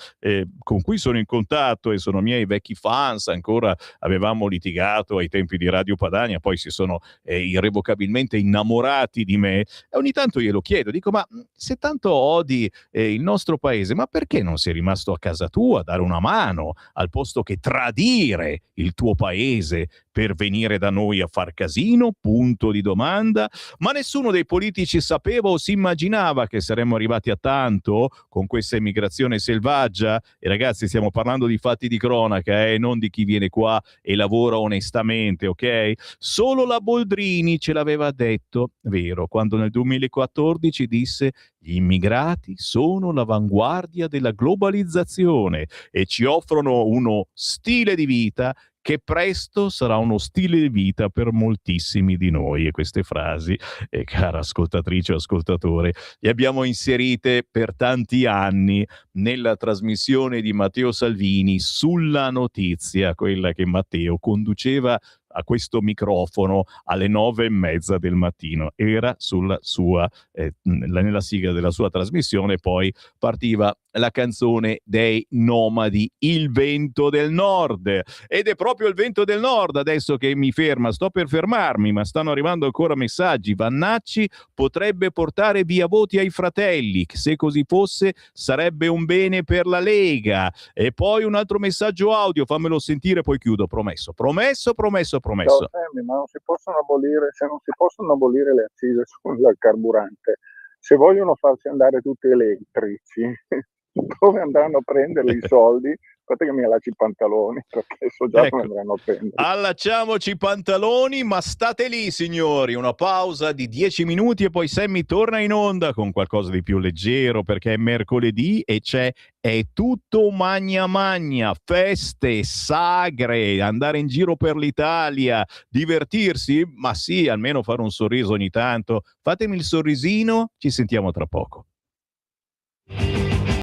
con cui sono in contatto e sono miei vecchi fans, ancora avevamo litigato ai tempi di Radio Padania, poi si sono irrevocabilmente innamorati di me, e ogni tanto glielo chiedo, dico ma se tanto odi il nostro paese, ma perché non sei rimasto a casa tua a dare una mano al posto che tradire il tuo paese per venire da noi a far casino? Punto di domanda. Ma nessuno dei politici sapeva o si immaginava che saremmo arrivati a tanto con questa immigrazione selvaggia? E ragazzi, stiamo parlando di fatti di cronaca e non di chi viene qua e lavora onestamente, ok? Solo la Boldrini ce l'aveva detto, vero, quando nel 2014 disse: gli immigrati sono l'avanguardia della globalizzazione e ci offrono uno stile di vita che presto sarà uno stile di vita per moltissimi di noi. E queste frasi, cara ascoltatrice o ascoltatore, le abbiamo inserite per tanti anni nella trasmissione di Matteo Salvini Sulla Notizia, quella che Matteo conduceva a questo microfono alle 9:30 del mattino. Era sulla sua nella sigla della sua trasmissione, poi partiva la canzone dei Nomadi, Il vento del nord, ed è proprio il vento del nord adesso che mi ferma. Sto per fermarmi, ma stanno arrivando ancora messaggi. Vannacci potrebbe portare via voti ai fratelli, se così fosse sarebbe un bene per la Lega. E poi un altro messaggio audio, fammelo sentire, poi chiudo. Promesso. Ciao, Sammy, ma non si possono abolire, se non si possono abolire le accise sul carburante, se vogliono farci andare tutti elettrici, dove andranno a prendere i soldi? Aspetta che mi allacci i pantaloni, perché so già come andranno a prendere. Allacciamoci i pantaloni, ma state lì, signori. Una pausa di 10 minuti e poi Sammy torna in onda con qualcosa di più leggero, perché è mercoledì e è tutto magna, feste, sagre, andare in giro per l'Italia, divertirsi, ma sì, almeno fare un sorriso ogni tanto. Fatemi il sorrisino, ci sentiamo tra poco.